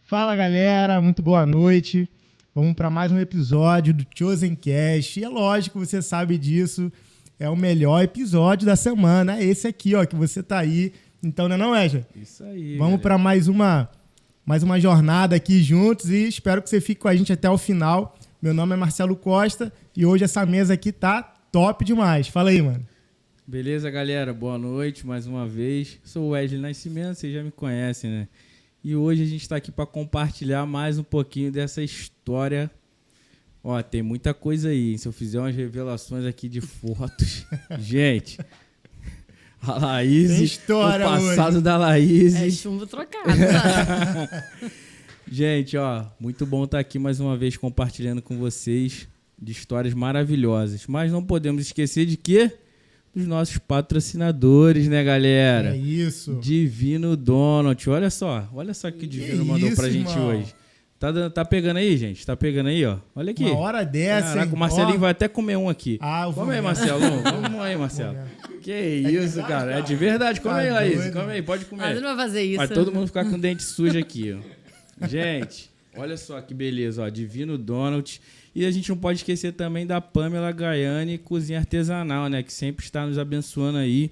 Fala galera, muito boa noite. Vamos para mais um episódio do Chosen Cast. E é lógico, você sabe disso, é o melhor episódio da semana. É esse aqui, ó, que você tá aí. Então, não é não, Wesley? Isso aí. Vamos para mais uma jornada aqui juntos e espero que você fique com a gente até o final. Meu nome é Marcelo Costa e hoje essa mesa aqui tá top demais. Fala aí, mano. Beleza, galera? Boa noite mais uma vez. Sou o Wesley Nascimento, vocês já me conhecem, né? E hoje a gente está aqui para compartilhar mais um pouquinho dessa história. Ó, tem muita coisa aí, hein? Se eu fizer umas revelações aqui de fotos... Gente, a Laís, tem história o passado hoje. Da Laís... É chumbo trocado, tá? Gente, ó, muito bom estar aqui mais uma vez compartilhando com vocês de histórias maravilhosas. Mas não podemos esquecer de quê? Dos nossos patrocinadores, né, galera? É isso. Divino Donut. Olha só que o Divino mandou pra gente irmão? hoje. Tá pegando aí, gente? Tá pegando aí, ó? Olha aqui. Uma hora dessa, Caraca, hein? o Marcelinho Ó. vai até comer um aqui. Ah, eu vou come aí, ver. Marcelo. Vamos aí, Marcelo. Que isso, cara. É de verdade. Come aí, Laís. Come aí, pode comer. Mas não vai fazer isso. Vai todo mundo ficar com o dente sujo aqui, ó. Gente, olha só que beleza, ó. Divino Donut. E a gente não pode esquecer também da Pamela Gaiani, cozinha artesanal, né? Que sempre está nos abençoando aí.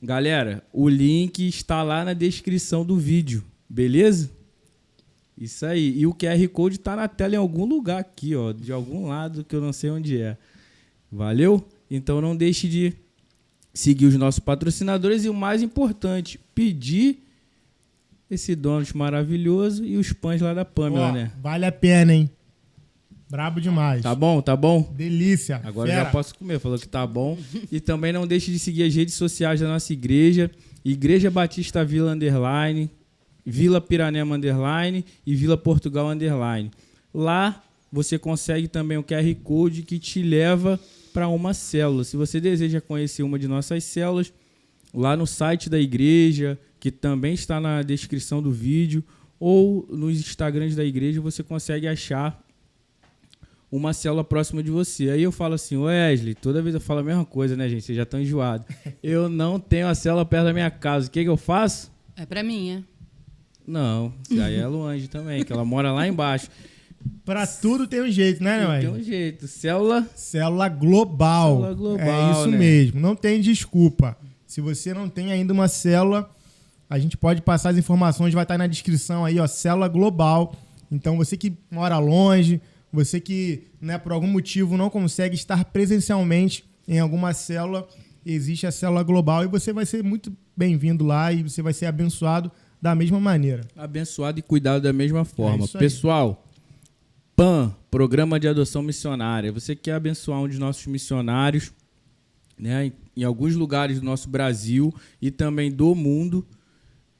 Galera, o link está lá na descrição do vídeo, beleza? Isso aí. E o QR Code tá na tela em algum lugar aqui, ó. De algum lado que eu não sei onde é. Valeu? Então não deixe de seguir os nossos patrocinadores e o mais importante, pedir esse donut maravilhoso e os pães lá da Pamela, Ó, né? vale a pena, hein? Brabo demais. Tá bom, tá bom? Delícia. Agora Fera. já posso comer, falou que tá bom. E também não deixe de seguir as redes sociais da nossa igreja. Igreja Batista Vila Underline, Vila Piranema Underline e Vila Portugal Underline. Lá você consegue também o QR Code que te leva para uma célula. Se você deseja conhecer uma de nossas células, lá no site da igreja, que também está na descrição do vídeo, ou nos Instagrams da igreja, você consegue achar uma célula próxima de você. Aí eu falo assim, Wesley, toda vez eu falo a mesma coisa, né, gente? Vocês já estão enjoados. Eu não tenho a célula perto da minha casa. O que eu faço? É pra mim, é? Não, isso aí é a Luange também, que ela mora lá embaixo. Pra tudo tem um jeito, né, Tem Wesley? um jeito. Célula Global. Célula global, é isso né? mesmo. Não tem desculpa. Se você não tem ainda uma célula, a gente pode passar as informações, vai estar na descrição aí, ó, célula global. Então você que mora longe, você que, né, por algum motivo não consegue estar presencialmente em alguma célula, existe a célula global e você vai ser muito bem-vindo lá e você vai ser abençoado da mesma maneira. abençoado e cuidado da mesma forma. isso aí. Pessoal, PAM, Programa de Adoção Missionária. Você quer abençoar um dos nossos missionários, né? em alguns lugares do nosso Brasil e também do mundo,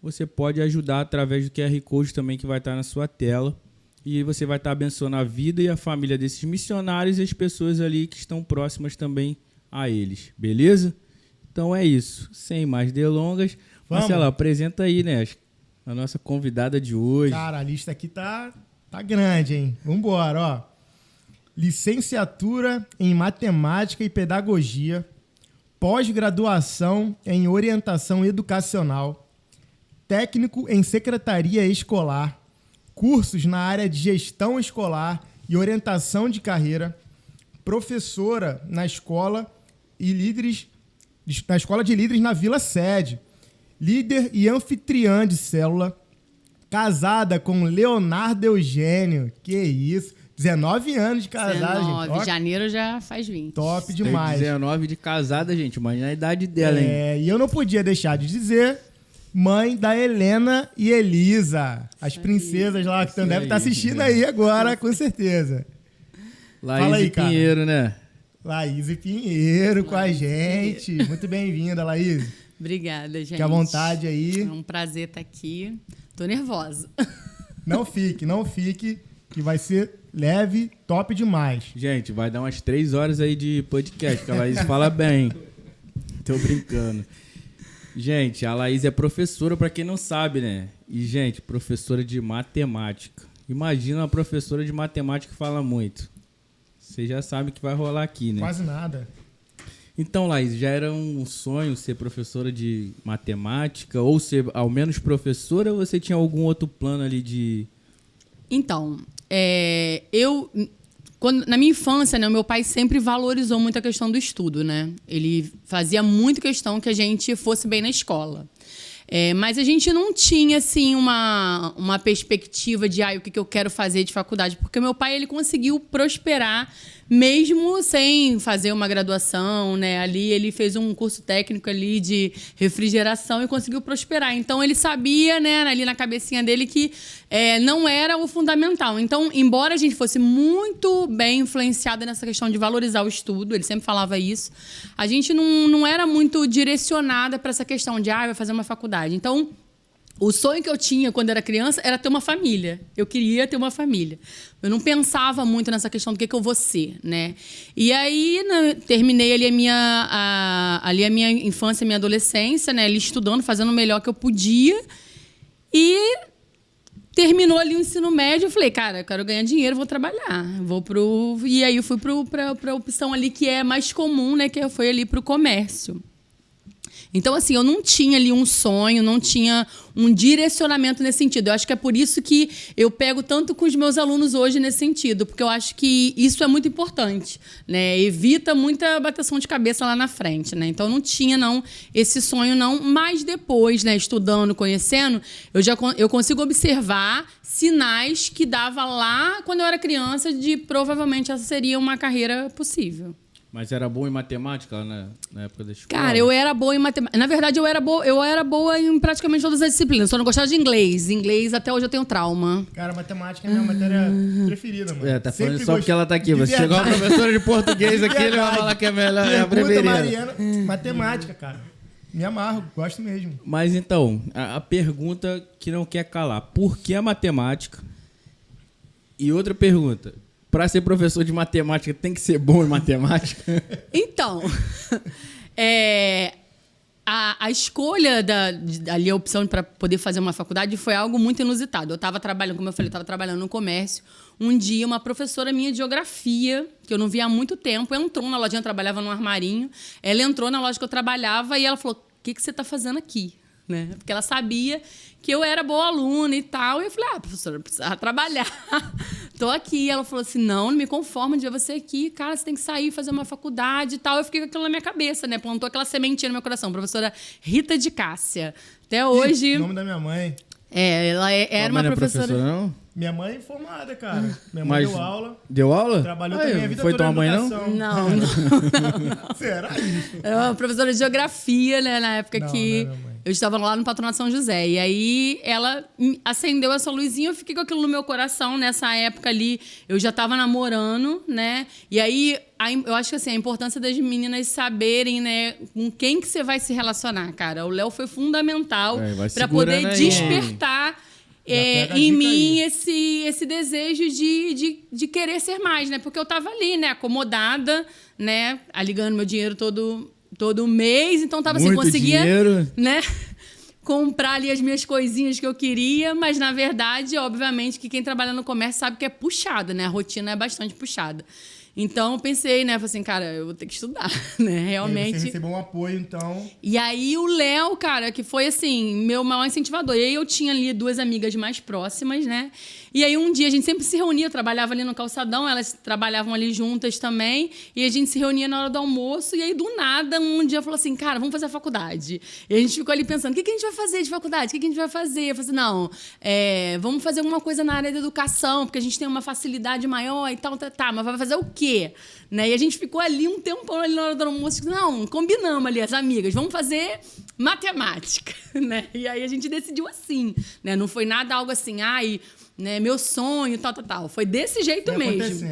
você pode ajudar através do QR Code também que vai estar na sua tela. E você vai estar abençoando a vida e a família desses missionários e as pessoas ali que estão próximas também a eles. Beleza? Então é isso. Sem mais delongas. Vamos. Marcelo, apresenta aí, né? A nossa convidada de hoje. Cara, a lista aqui tá grande, hein? Vambora, ó. Licenciatura em Matemática e Pedagogia. Pós-graduação em Orientação Educacional. Técnico em Secretaria Escolar. Cursos na área de Gestão Escolar e Orientação de Carreira. Professora na Escola de Líderes na Vila Sede. Líder e anfitriã de célula. Casada com Leonardo Eugênio. Que isso. 19 anos de casada, 19, gente. Ó, janeiro já faz 20. top demais. 19 de casada, gente. Imagina a idade dela, hein? E eu não podia deixar de dizer... Mãe da Helena e Elisa. As princesas lá que devem estar assistindo aí agora, com certeza. Laís Fala aí, e cara. Pinheiro, né? Laís e Pinheiro com a gente. Muito bem-vinda, Laís. Obrigada, gente. Fique à vontade aí. É um prazer estar aqui. Tô nervosa. Não fique, que vai ser leve, top demais. Gente, vai dar umas 3 horas aí de podcast, que a Laís fala bem. Tô brincando. Gente, a Laís é professora, pra quem não sabe, né? E, gente, professora de matemática. Imagina uma professora de matemática que fala muito. Você já sabe o que vai rolar aqui, né? Quase nada. Então, Laís, já era um sonho ser professora de matemática? Ou ser, ao menos, professora? Ou você tinha algum outro plano ali de... Então, na minha infância, né, o meu pai sempre valorizou muito a questão do estudo, né? Ele fazia muito questão que a gente fosse bem na escola. Mas a gente não tinha, assim, uma perspectiva de o que eu quero fazer de faculdade. Porque meu pai, ele conseguiu prosperar mesmo sem fazer uma graduação, né? Ali ele fez um curso técnico ali de refrigeração e conseguiu prosperar. Então ele sabia, né, ali na cabecinha dele que não era o fundamental. Então, embora a gente fosse muito bem influenciada nessa questão de valorizar o estudo, ele sempre falava isso, a gente não era muito direcionada para essa questão de vai fazer uma faculdade. Então, o sonho que eu tinha quando era criança era ter uma família. Eu queria ter uma família. Eu não pensava muito nessa questão do que eu vou ser, né? E aí, terminei ali a minha infância, a minha adolescência, né? Ali estudando, fazendo o melhor que eu podia. E terminou ali o ensino médio. Eu falei, cara, eu quero ganhar dinheiro, vou trabalhar. E aí eu fui para a opção ali que é mais comum, né? Que foi ali para o comércio. Então, assim, eu não tinha ali um sonho, não tinha um direcionamento nesse sentido. Eu acho que é por isso que eu pego tanto com os meus alunos hoje nesse sentido, porque eu acho que isso é muito importante, né? Evita muita bateção de cabeça lá na frente, né? Então, eu não tinha, esse sonho, mas depois, né, estudando, conhecendo, eu consigo observar sinais que dava lá, quando eu era criança, de provavelmente essa seria uma carreira possível. Mas era bom em matemática lá na época da escola? Cara, eu era boa em matemática. Na verdade, eu era boa em praticamente todas as disciplinas. Só não gostava de inglês. Inglês, até hoje, eu tenho trauma. Cara, matemática é a minha matéria preferida, mano. Tá falando só porque ela tá aqui. Você chegou uma professora de português aqui, ele vai falar que é melhor, é a preferida. Mariana, matemática, cara. Me amarro, gosto mesmo. Mas então, a pergunta que não quer calar. Por que a matemática? E outra pergunta. Para ser professor de matemática, tem que ser bom em matemática? Então, a escolha ali, a opção para poder fazer uma faculdade foi algo muito inusitado. Eu estava trabalhando, como eu falei, estava trabalhando no comércio. Um dia, uma professora minha de geografia, que eu não via há muito tempo, entrou na lojinha, eu trabalhava num armarinho. Ela entrou na loja que eu trabalhava e ela falou, o que você está fazendo aqui? Né? Porque ela sabia que eu era boa aluna e tal. E eu falei, professora, eu precisava trabalhar. Tô aqui. Ela falou assim, não me conformo de ver você aqui. Cara, você tem que sair, fazer uma faculdade e tal. Eu fiquei com aquilo na minha cabeça, né? Plantou aquela sementinha no meu coração. Professora Rita de Cássia. Até hoje... O nome da minha mãe. Ela era uma professora... não? Minha mãe é formada, cara. Minha mãe deu aula. Deu aula? Trabalhou também a vida foi toda tua mãe, na não? educação. Não. Será isso? Era uma professora de geografia, né? Na época Não, que... não é minha mãe. Eu estava lá no Patronato São José. E aí ela acendeu essa luzinha, eu fiquei com aquilo no meu coração. Nessa época ali, eu já estava namorando, né? E aí, eu acho que assim, a importância das meninas saberem, né, com quem que você vai se relacionar, cara. O Léo foi fundamental para poder despertar em mim esse desejo de querer ser mais, né? Porque eu tava ali, né, acomodada, né, ali ganhando meu dinheiro todo mês, então tava assim, conseguia dinheiro, né, comprar ali as minhas coisinhas que eu queria, mas na verdade, obviamente, que quem trabalha no comércio sabe que é puxado, né? A rotina é bastante puxada. Então, eu pensei, né? Falei assim, cara, eu vou ter que estudar, né? Realmente. Você recebeu um apoio, então. E aí, o Léo, cara, que foi, assim, meu maior incentivador. E aí, eu tinha ali 2 amigas mais próximas, né? E aí, um dia, a gente sempre se reunia. Eu trabalhava ali no calçadão, elas trabalhavam ali juntas também. E a gente se reunia na hora do almoço. E aí, do nada, um dia, falou assim, cara, vamos fazer a faculdade. E a gente ficou ali pensando, o que a gente vai fazer de faculdade? O que a gente vai fazer? Eu falei assim, não, vamos fazer alguma coisa na área da educação, porque a gente tem uma facilidade maior e tal, tá, mas vai fazer o quê? Né? E a gente ficou ali um tempão ali na hora do almoço. Não, combinamos ali, as amigas, vamos fazer matemática, né? E aí a gente decidiu assim, né? Não foi nada algo assim, né, meu sonho, tal. Foi desse jeito mesmo.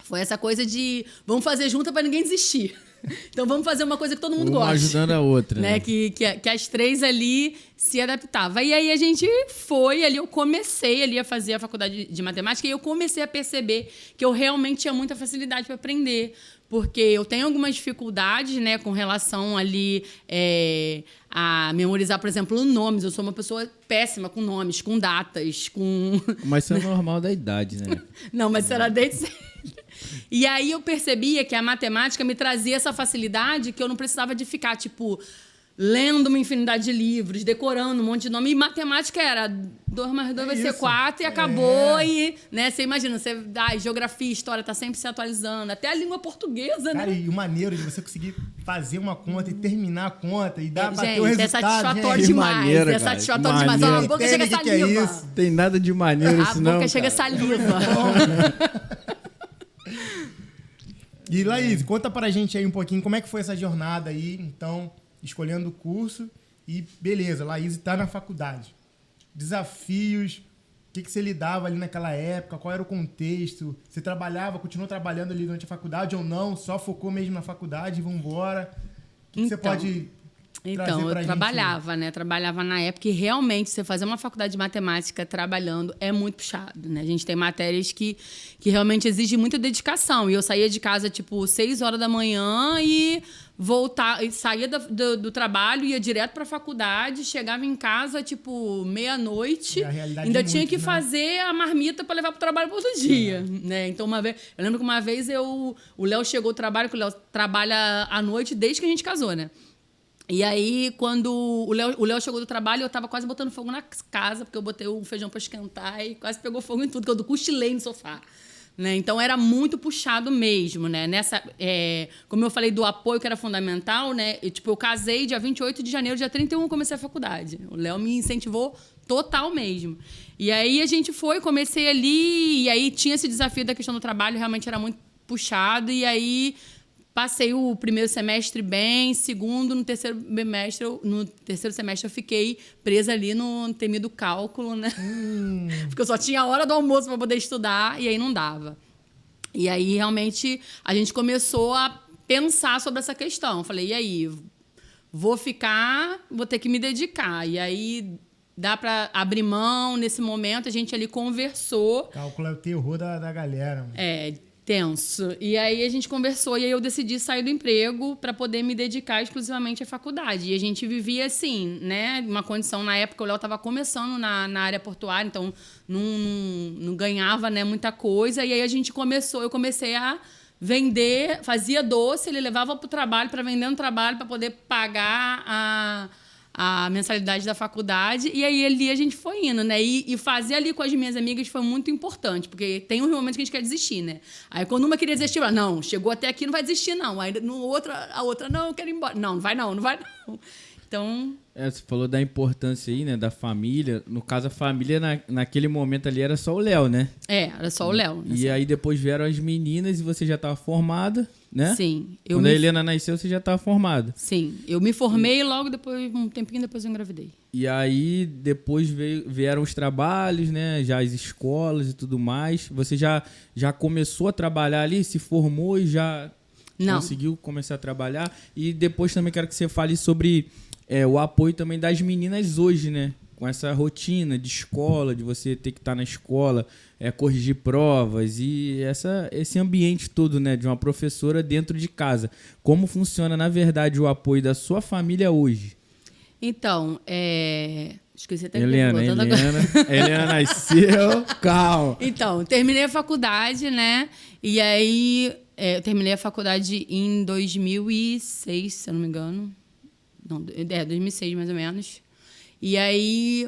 Foi essa coisa de vamos fazer junto para ninguém desistir. Então vamos fazer uma coisa que todo mundo gosta. Uma ajudando a outra. Né? Que as 3 ali se adaptavam. E aí a gente foi ali, eu comecei ali a fazer a faculdade de matemática e eu comecei a perceber que eu realmente tinha muita facilidade para aprender. Porque eu tenho algumas dificuldades, né, com relação ali a memorizar, por exemplo, nomes. Eu sou uma pessoa péssima com nomes, com datas, com... Mas isso é normal da idade, né? Não, mas isso era desde sempre. E aí eu percebia que a matemática me trazia essa facilidade que eu não precisava de ficar, tipo, lendo uma infinidade de livros, decorando um monte de nome. E matemática era 2 mais 2 vai ser 4 e acabou. E, né, você imagina, geografia, história, tá sempre se atualizando. Até a língua portuguesa, cara, né? E o maneiro de você conseguir fazer uma conta e terminar a conta e bater o gente, resultado. É satisfatório demais. Maneiro, é satisfatório demais. Maneiro. A boca chega saliva. Não tem nada de maneiro isso não, A boca chega saliva. E, Laís, conta pra gente aí um pouquinho como é que foi essa jornada aí, então, escolhendo o curso e beleza, Laís tá na faculdade. Desafios, o que você lidava ali naquela época, qual era o contexto? Você continuou trabalhando ali durante a faculdade ou não? Só focou mesmo na faculdade e vambora? O que você pode... Então, eu trabalhava, né? Trabalhava na época e realmente você fazer uma faculdade de matemática trabalhando é muito puxado, né? A gente tem matérias que realmente exigem muita dedicação. E eu saía de casa, tipo, 6 horas da manhã e saía do trabalho, ia direto para a faculdade, chegava em casa, tipo, meia-noite. Ainda tinha que fazer a marmita para levar para o trabalho para outro dia, né? Então, eu lembro que uma vez o Léo chegou ao trabalho, que o Léo trabalha à noite desde que a gente casou, né? E aí, quando o Léo chegou do trabalho, eu tava quase botando fogo na casa, porque eu botei o feijão para esquentar e quase pegou fogo em tudo, que eu cochilei no sofá. Né? Então, era muito puxado mesmo, né? Como eu falei do apoio que era fundamental, né? Eu casei dia 28 de janeiro, dia 31 eu comecei a faculdade. O Léo me incentivou total mesmo. E aí, comecei ali, e aí tinha esse desafio da questão do trabalho, realmente era muito puxado, e aí... Passei o primeiro semestre bem, no terceiro semestre eu fiquei presa ali no temido cálculo, né? Porque eu só tinha a hora do almoço para poder estudar e aí não dava. E aí, realmente, a gente começou a pensar sobre essa questão. Falei, e aí? Vou ter que me dedicar. E aí, dá para abrir mão nesse momento. A gente ali conversou. Cálculo é o terror da galera. Mano. Tenso. E aí a gente conversou e aí eu decidi sair do emprego para poder me dedicar exclusivamente à faculdade. E a gente vivia assim, né? Uma condição, na época o Léo estava começando na área portuária, então não ganhava, né, muita coisa. E aí eu comecei a vender, fazia doce, ele levava para o trabalho, para vender no trabalho, para poder pagar a mensalidade da faculdade, e aí ali a gente foi indo, né? E fazer ali com as minhas amigas foi muito importante, porque tem uns momentos que a gente quer desistir, né? Aí quando uma queria desistir, não, chegou até aqui, não vai desistir, não. Aí a outra, não, eu quero ir embora. Não vai não. Então... Você falou da importância aí, né, da família. No caso, a família naquele momento ali era só o Léo, né? Era só o Léo. E aí depois vieram as meninas e você já estava formada, né? Sim. Quando a Helena nasceu, você já estava formada. Sim. Eu me formei e logo depois, um tempinho depois eu engravidei. E aí depois vieram os trabalhos, né? Já as escolas e tudo mais. Você já começou a trabalhar ali, se formou e já conseguiu começar a trabalhar. E depois também quero que você fale sobre o apoio também das meninas hoje, né? Com essa rotina de escola, de você ter que estar na escola, corrigir provas e esse ambiente todo, né? De uma professora dentro de casa. Como funciona, na verdade, o apoio da sua família hoje? Então, esqueci até Helena nasceu, calma. Então, terminei a faculdade, né? E aí, eu terminei a faculdade em 2006, se eu não me engano. Não, 2006 mais ou menos. E aí,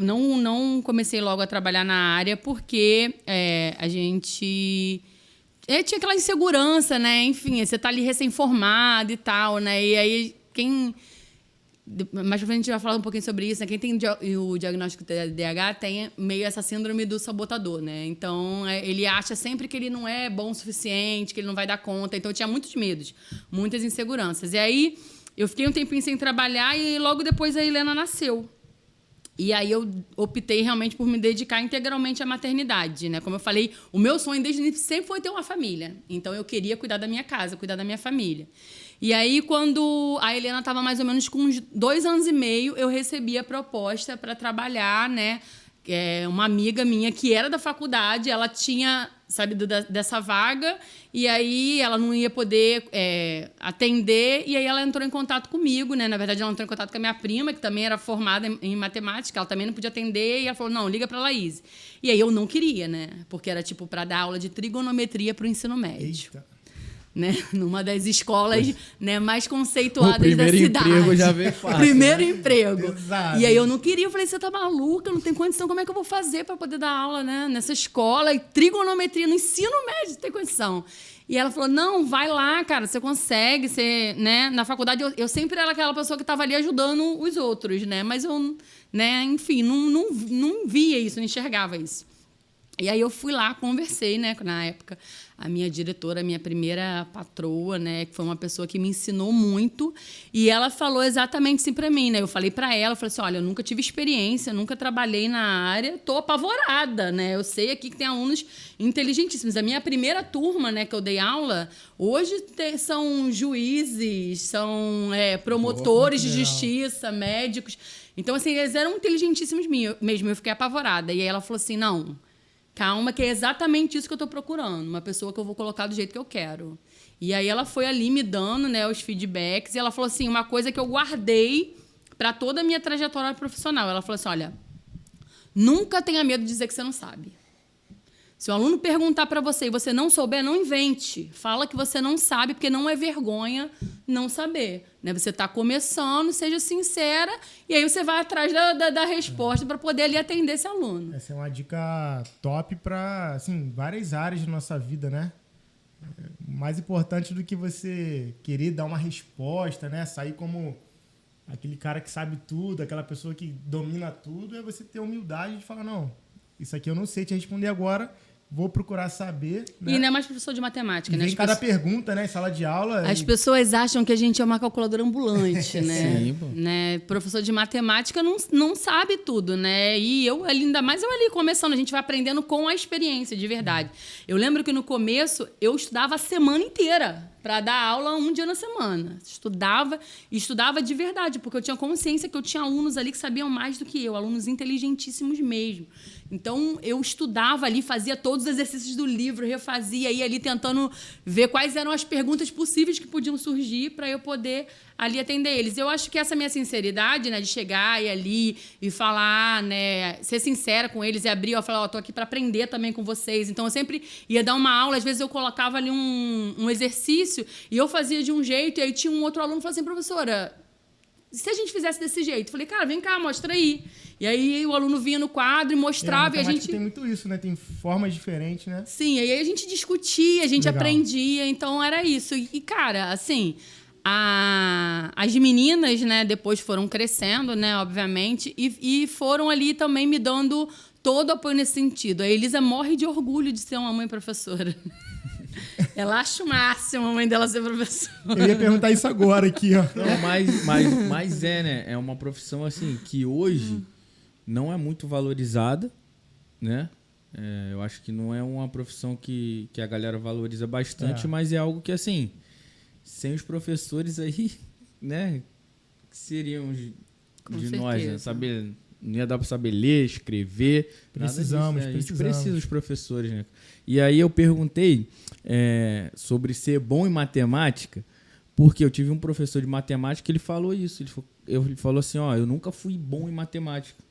não comecei logo a trabalhar na área porque a gente... tinha aquela insegurança, né? Enfim, você tá ali recém-formado e tal, né? E aí, mais pra frente a gente vai falar um pouquinho sobre isso, né? Quem tem o diagnóstico de TDAH tem meio essa síndrome do sabotador, né? Então, ele acha sempre que ele não é bom o suficiente, que ele não vai dar conta. Então, eu tinha muitos medos, muitas inseguranças. E aí, eu fiquei um tempinho sem trabalhar e logo depois a Helena nasceu. E aí, eu optei realmente por me dedicar integralmente à maternidade, né? Como eu falei, o meu sonho desde o início sempre foi ter uma família. Então, eu queria cuidar da minha casa, cuidar da minha família. E aí, quando a Helena estava mais ou menos com uns 2 anos e meio, eu recebi a proposta para trabalhar, né? Uma amiga minha que era da faculdade, ela tinha sabido dessa vaga, e aí ela não ia poder atender, e aí ela entrou em contato comigo, né? Na verdade, ela entrou em contato com a minha prima, que também era formada em matemática, ela também não podia atender, e ela falou, não, liga para a Laís. E aí eu não queria, né? Porque era tipo para dar aula de trigonometria para o ensino médio. Eita. Né? Numa das escolas, né, mais conceituadas da cidade. O primeiro emprego já veio fácil. Primeiro emprego. Pesado. E aí eu não queria, eu falei, você tá maluca, não tem condição, como é que eu vou fazer para poder dar aula, né, nessa escola? E trigonometria no ensino médio, tem condição. E ela falou, não, vai lá, cara, você consegue, você, né? Na faculdade eu sempre era aquela pessoa que estava ali ajudando os outros, né? Mas eu, né, enfim, não via isso, não enxergava isso. E aí eu fui lá, conversei, né, na época, a minha diretora, a minha primeira patroa, né, que foi uma pessoa que me ensinou muito, e ela falou exatamente assim para mim, né? Eu falei para ela, eu falei assim, olha, eu nunca tive experiência, nunca trabalhei na área, tô apavorada, né? Eu sei aqui que tem alunos inteligentíssimos. A minha primeira turma, né, que eu dei aula, hoje são juízes, são promotores de justiça, médicos. Então, assim, eles eram inteligentíssimos mesmo, eu fiquei apavorada. E aí ela falou assim, não... Calma, que é exatamente isso que eu estou procurando. Uma pessoa que eu vou colocar do jeito que eu quero. E aí ela foi ali me dando, né, os feedbacks. E ela falou assim, uma coisa que eu guardei para toda a minha trajetória profissional. Ela falou assim, olha, nunca tenha medo de dizer que você não sabe. Se o aluno perguntar para você e você não souber, não invente. Fala que você não sabe, porque não é vergonha não saber. Né? Você está começando, seja sincera, e aí você vai atrás da resposta para poder ali atender esse aluno. Essa é uma dica top para, assim, várias áreas da nossa vida, né? Mais importante do que você querer dar uma resposta, né? Sair como aquele cara que sabe tudo, aquela pessoa que domina tudo, é você ter a humildade de falar, não, isso aqui eu não sei te responder agora, vou procurar saber. Né? E não é mais professor de matemática, né? Vem cada pergunta, né? Em sala de aula. As pessoas acham que a gente é uma calculadora ambulante, né? Sim, pô. Né? Professor de matemática não sabe tudo, né? E ainda mais eu ali começando, a gente vai aprendendo com a experiência, de verdade. Eu lembro que no começo eu estudava a semana inteira para dar aula um dia na semana. Estudava de verdade, porque eu tinha consciência que eu tinha alunos ali que sabiam mais do que eu, alunos inteligentíssimos mesmo. Então, eu estudava ali, fazia todos os exercícios do livro, refazia, ia ali tentando ver quais eram as perguntas possíveis que podiam surgir para eu poder ali atender eles. Eu acho que essa minha sinceridade, né, de chegar e ali e falar, né, ser sincera com eles e abrir, eu falar, tô aqui para aprender também com vocês. Então, eu sempre ia dar uma aula, às vezes eu colocava ali um exercício e eu fazia de um jeito, e aí tinha um outro aluno que falou assim, professora, se a gente fizesse desse jeito? Eu falei, cara, vem cá, mostra aí. E aí o aluno vinha no quadro e mostrava, e a gente... tem muito isso, né? Tem formas diferentes, né? Sim, aí a gente discutia, a gente Legal. aprendia, então era isso. E, cara, assim, As meninas, né, depois foram crescendo, né, obviamente, e foram ali também me dando todo o apoio nesse sentido. A Elisa morre de orgulho de ser uma mãe professora. Ela acha o máximo a mãe dela ser professora. Eu ia perguntar isso agora aqui, ó. Não, mas né? É uma profissão, assim, que hoje não é muito valorizada, né? Eu acho que não é uma profissão que a galera valoriza bastante, mas é algo que, assim, sem os professores aí, né? Que seriam de nós, né? Saber, não ia dar para saber ler, escrever. Precisamos, nada disso, né? A gente precisa dos professores, né? E aí eu perguntei sobre ser bom em matemática, porque eu tive um professor de matemática que ele falou isso. Ele falou assim, ó, eu nunca fui bom em matemática.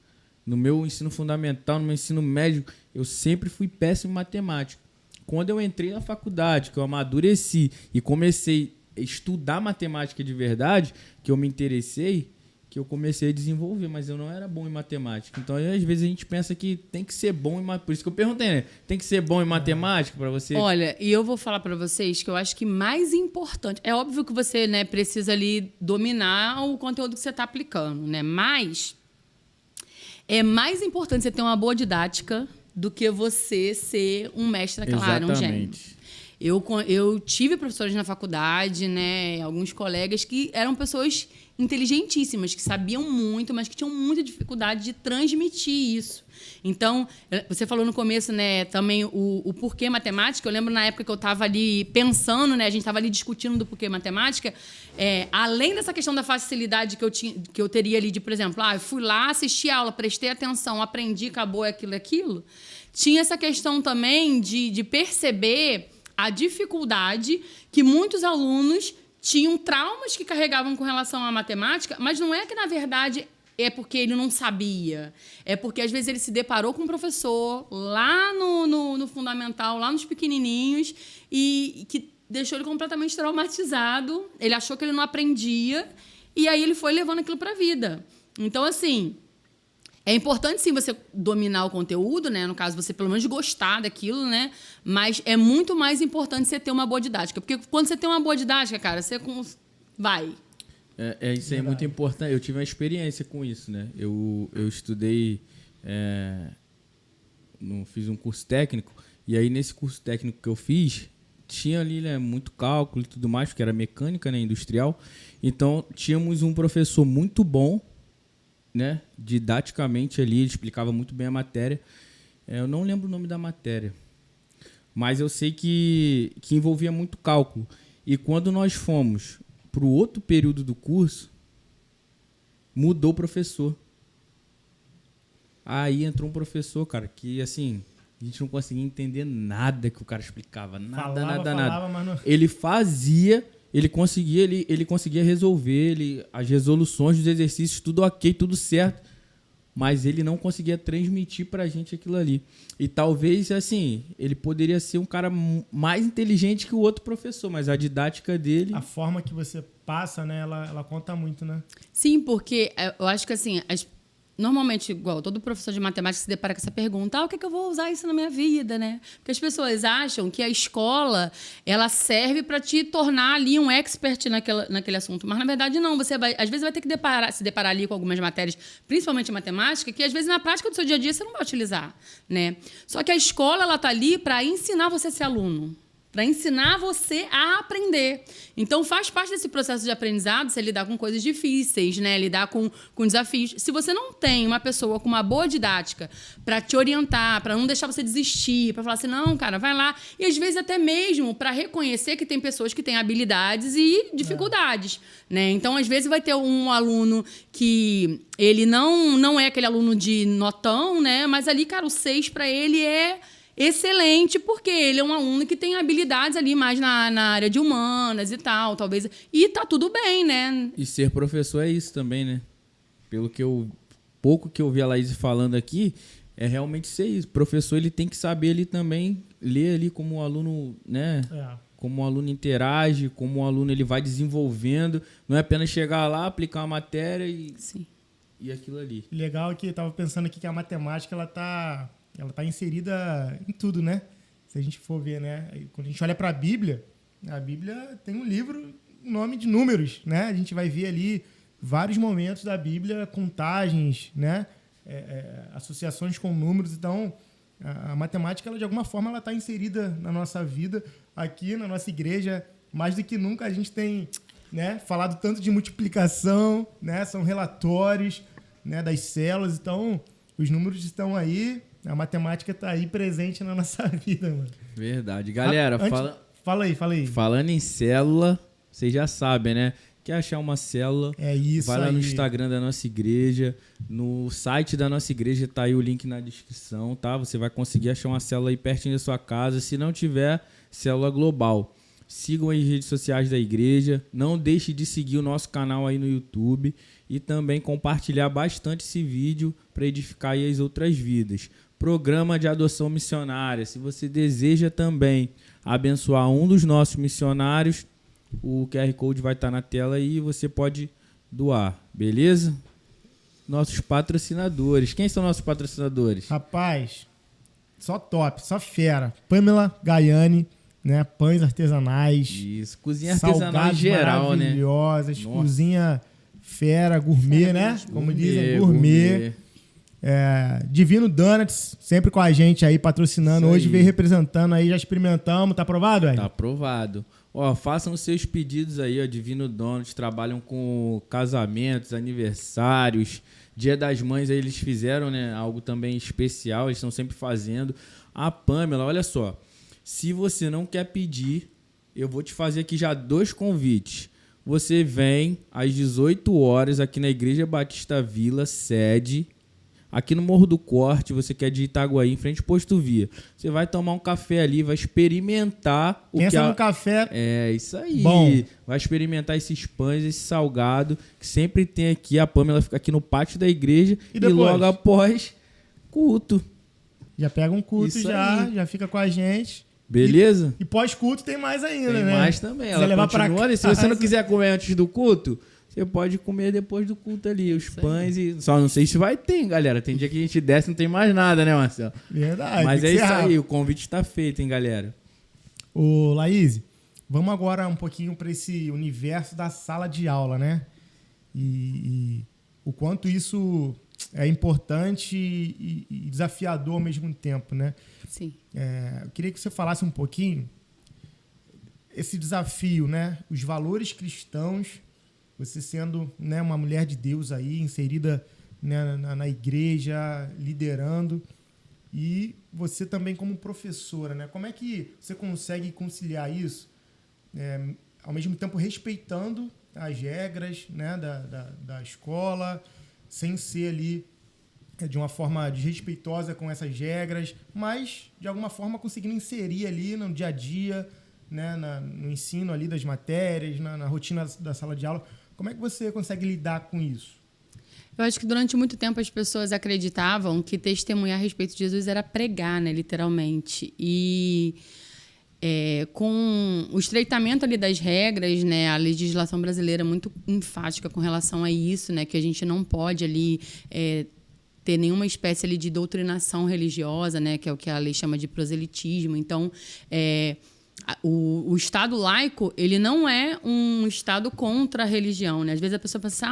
No meu ensino fundamental, no meu ensino médio, eu sempre fui péssimo em matemática. Quando eu entrei na faculdade, que eu amadureci e comecei a estudar matemática de verdade, que eu me interessei, que eu comecei a desenvolver, mas eu não era bom em matemática. Então, às vezes, a gente pensa que tem que ser bom em matemática. Por isso que eu perguntei, né? Tem que ser bom em matemática para você? Olha, e eu vou falar para vocês que eu acho que mais importante... É óbvio que você, né, precisa ali dominar o conteúdo que você está aplicando, né? Mas é mais importante você ter uma boa didática do que você ser um mestre naquela área, um gênio. Eu tive professores na faculdade, né, alguns colegas que eram pessoas inteligentíssimas, que sabiam muito, mas que tinham muita dificuldade de transmitir isso. Então, você falou no começo, né, também o porquê matemática. Eu lembro na época que eu estava ali pensando, né, a gente estava ali discutindo do porquê matemática, além dessa questão da facilidade que eu teria ali de, por exemplo, eu fui lá, assisti a aula, prestei atenção, aprendi, acabou aquilo. Tinha essa questão também de perceber a dificuldade que muitos alunos tinham traumas que carregavam com relação à matemática, mas não é que, na verdade, é porque ele não sabia. É porque, às vezes, ele se deparou com um professor lá no fundamental, lá nos pequenininhos, e que deixou ele completamente traumatizado. Ele achou que ele não aprendia, e aí ele foi levando aquilo para a vida. Então, assim... É importante, sim, você dominar o conteúdo, né? No caso, você pelo menos gostar daquilo, né? Mas é muito mais importante você ter uma boa didática. Porque quando você tem uma boa didática, cara, você vai. Isso é muito importante. Eu tive uma experiência com isso, né? Eu estudei... fiz um curso técnico. E aí, nesse curso técnico que eu fiz, tinha ali, né, muito cálculo e tudo mais, porque era mecânica, né, industrial. Então, tínhamos um professor muito bom, né, didaticamente ali, ele explicava muito bem a matéria. Eu não lembro o nome da matéria, mas eu sei que envolvia muito cálculo. E quando nós fomos para o outro período do curso, mudou o professor. Aí entrou um professor, cara, que assim, a gente não conseguia entender nada que o cara explicava. Nada. Mas não... Ele fazia... Ele conseguia resolver as resoluções dos exercícios, tudo ok, tudo certo, mas ele não conseguia transmitir pra gente aquilo ali. E talvez, assim, ele poderia ser um cara mais inteligente que o outro professor, mas a didática dele... A forma que você passa, né, ela conta muito, né? Sim, porque eu acho que, assim, normalmente, igual, todo professor de matemática se depara com essa pergunta, o que é que eu vou usar isso na minha vida, né? Porque as pessoas acham que a escola, ela serve para te tornar ali um expert naquele assunto, mas na verdade não, você às vezes vai ter que se deparar ali com algumas matérias, principalmente matemática, que às vezes na prática do seu dia a dia você não vai utilizar, né? Só que a escola, ela tá ali para ensinar você a ser aluno, para ensinar você a aprender. Então, faz parte desse processo de aprendizado você lidar com coisas difíceis, né? Lidar com desafios. Se você não tem uma pessoa com uma boa didática para te orientar, para não deixar você desistir, para falar assim, não, cara, vai lá. E, às vezes, até mesmo para reconhecer que tem pessoas que têm habilidades e dificuldades, né? Então, às vezes, vai ter um aluno que ele não é aquele aluno de notão, né? Mas ali, cara, o 6 para ele é... excelente, porque ele é um aluno que tem habilidades ali mais na área de humanas e tal, talvez. E tá tudo bem, né? E ser professor é isso também, né? Pelo que pouco que eu vi a Laís falando aqui, é realmente ser isso. O professor, ele tem que saber ali também ler ali como o aluno, né? Como o aluno interage, como o aluno ele vai desenvolvendo. Não é apenas chegar lá, aplicar uma matéria e aquilo ali. Legal que eu tava pensando aqui que a matemática, ela tá inserida em tudo, né? Se a gente for ver, né? Quando a gente olha para a Bíblia tem um livro nome de números, né? A gente vai ver ali vários momentos da Bíblia, contagens, né? Associações com números. Então, a matemática, ela, de alguma forma, ela está inserida na nossa vida. Aqui na nossa igreja, mais do que nunca, a gente tem, né, falado tanto de multiplicação, né? São relatórios, né, das células. Então, os números estão aí, a matemática está aí presente na nossa vida, mano. Verdade. Galera, Fala aí. Falando em célula, vocês já sabem, né? Quer achar uma célula? É isso aí. Vai lá no Instagram da nossa igreja, no site da nossa igreja, tá aí o link na descrição, tá? Você vai conseguir achar uma célula aí pertinho da sua casa. Se não tiver, célula global. Sigam as redes sociais da igreja. Não deixe de seguir o nosso canal aí no YouTube e também compartilhar bastante esse vídeo para edificar aí as outras vidas. Programa de adoção missionária. Se você deseja também abençoar um dos nossos missionários, o QR Code vai estar na tela e você pode doar, beleza? Nossos patrocinadores. Quem são nossos patrocinadores? Rapaz, só top, só fera. Pamela Gaiani, né? Pães artesanais. Isso, cozinha artesanal em geral, né? Maravilhosas, cozinha fera, gourmet, né? Como dizem, gourmet. Divino Donuts, sempre com a gente aí, patrocinando. Hoje veio representando aí, já experimentamos. Tá aprovado, velho? Tá aprovado. Ó, façam os seus pedidos aí, ó. Divino Donuts, trabalham com casamentos, aniversários, Dia das Mães, aí eles fizeram, né, algo também especial, eles estão sempre fazendo. A Pamela, olha só, se você não quer pedir, eu vou te fazer aqui já 2 convites. Você vem às 18 horas aqui na Igreja Batista Vila, sede, aqui no Morro do Corte, você quer de Itaguaí, em frente ao Posto Via. Você vai tomar um café ali, vai experimentar o Pensa no café. É, isso aí. Bom. Vai experimentar esses pães, esse salgado, que sempre tem aqui. A Pamela fica aqui no pátio da igreja e logo após, culto. Já pega um culto, já fica com a gente. Beleza? E pós-culto tem mais ainda, tem né? mais também. Ela continua, se você não quiser comer antes do culto, você pode comer depois do culto ali, os pães e... Só não sei se vai ter, galera. Tem dia que a gente desce e não tem mais nada, né, Marcelo? Verdade. Mas é isso aí, o convite está feito, hein, galera? Ô, Laís, vamos agora um pouquinho para esse universo da sala de aula, né? E o quanto isso é importante e desafiador ao mesmo tempo, né? Sim. Eu queria que você falasse um pouquinho esse desafio, né? Os valores cristãos, você sendo, né, uma mulher de Deus aí, inserida, né, na igreja, liderando, e você também como professora, né? Como é que você consegue conciliar isso, ao mesmo tempo respeitando as regras, né, da escola, sem ser ali de uma forma desrespeitosa com essas regras, mas de alguma forma conseguindo inserir ali no dia a dia, né, no ensino ali das matérias, na rotina da sala de aula. Como é que você consegue lidar com isso? Eu acho que durante muito tempo as pessoas acreditavam que testemunhar a respeito de Jesus era pregar, né, literalmente. E com o estreitamento ali das regras, né, a legislação brasileira é muito enfática com relação a isso, né, que a gente não pode ali ter nenhuma espécie ali de doutrinação religiosa, né, que é o que a lei chama de proselitismo. Então, o Estado laico, ele não é um Estado contra a religião, né? Às vezes a pessoa pensa,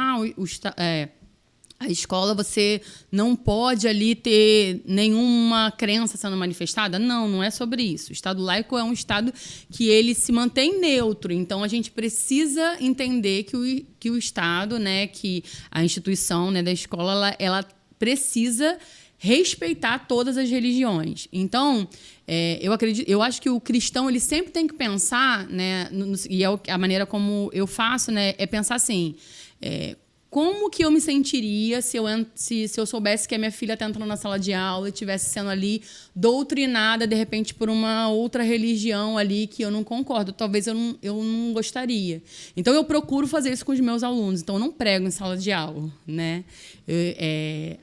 a escola você não pode ali ter nenhuma crença sendo manifestada. Não é sobre isso. O Estado laico é um Estado que ele se mantém neutro. Então, a gente precisa entender que o Estado, né, que a instituição, né, da escola, ela precisa respeitar todas as religiões. Então, eu acho que o cristão ele sempre tem que pensar, né, e é a maneira como eu faço, né, é pensar assim, como que eu me sentiria se eu soubesse que a minha filha está entrando na sala de aula e estivesse sendo ali doutrinada, de repente, por uma outra religião ali que eu não concordo. Talvez eu não gostaria. Então, eu procuro fazer isso com os meus alunos. Então, eu não prego em sala de aula, né?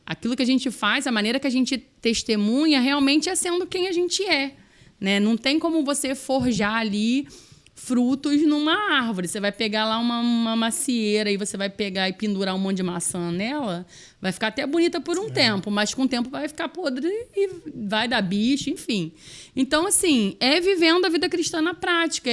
Aquilo que a gente faz, a maneira que a gente testemunha, realmente é sendo quem a gente é, né? Não tem como você forjar ali frutos numa árvore. Você vai pegar lá uma macieira e você vai pegar e pendurar um monte de maçã nela, vai ficar até bonita por um tempo, mas com o tempo vai ficar podre e vai dar bicho, enfim. Então, assim, vivendo a vida cristã na prática,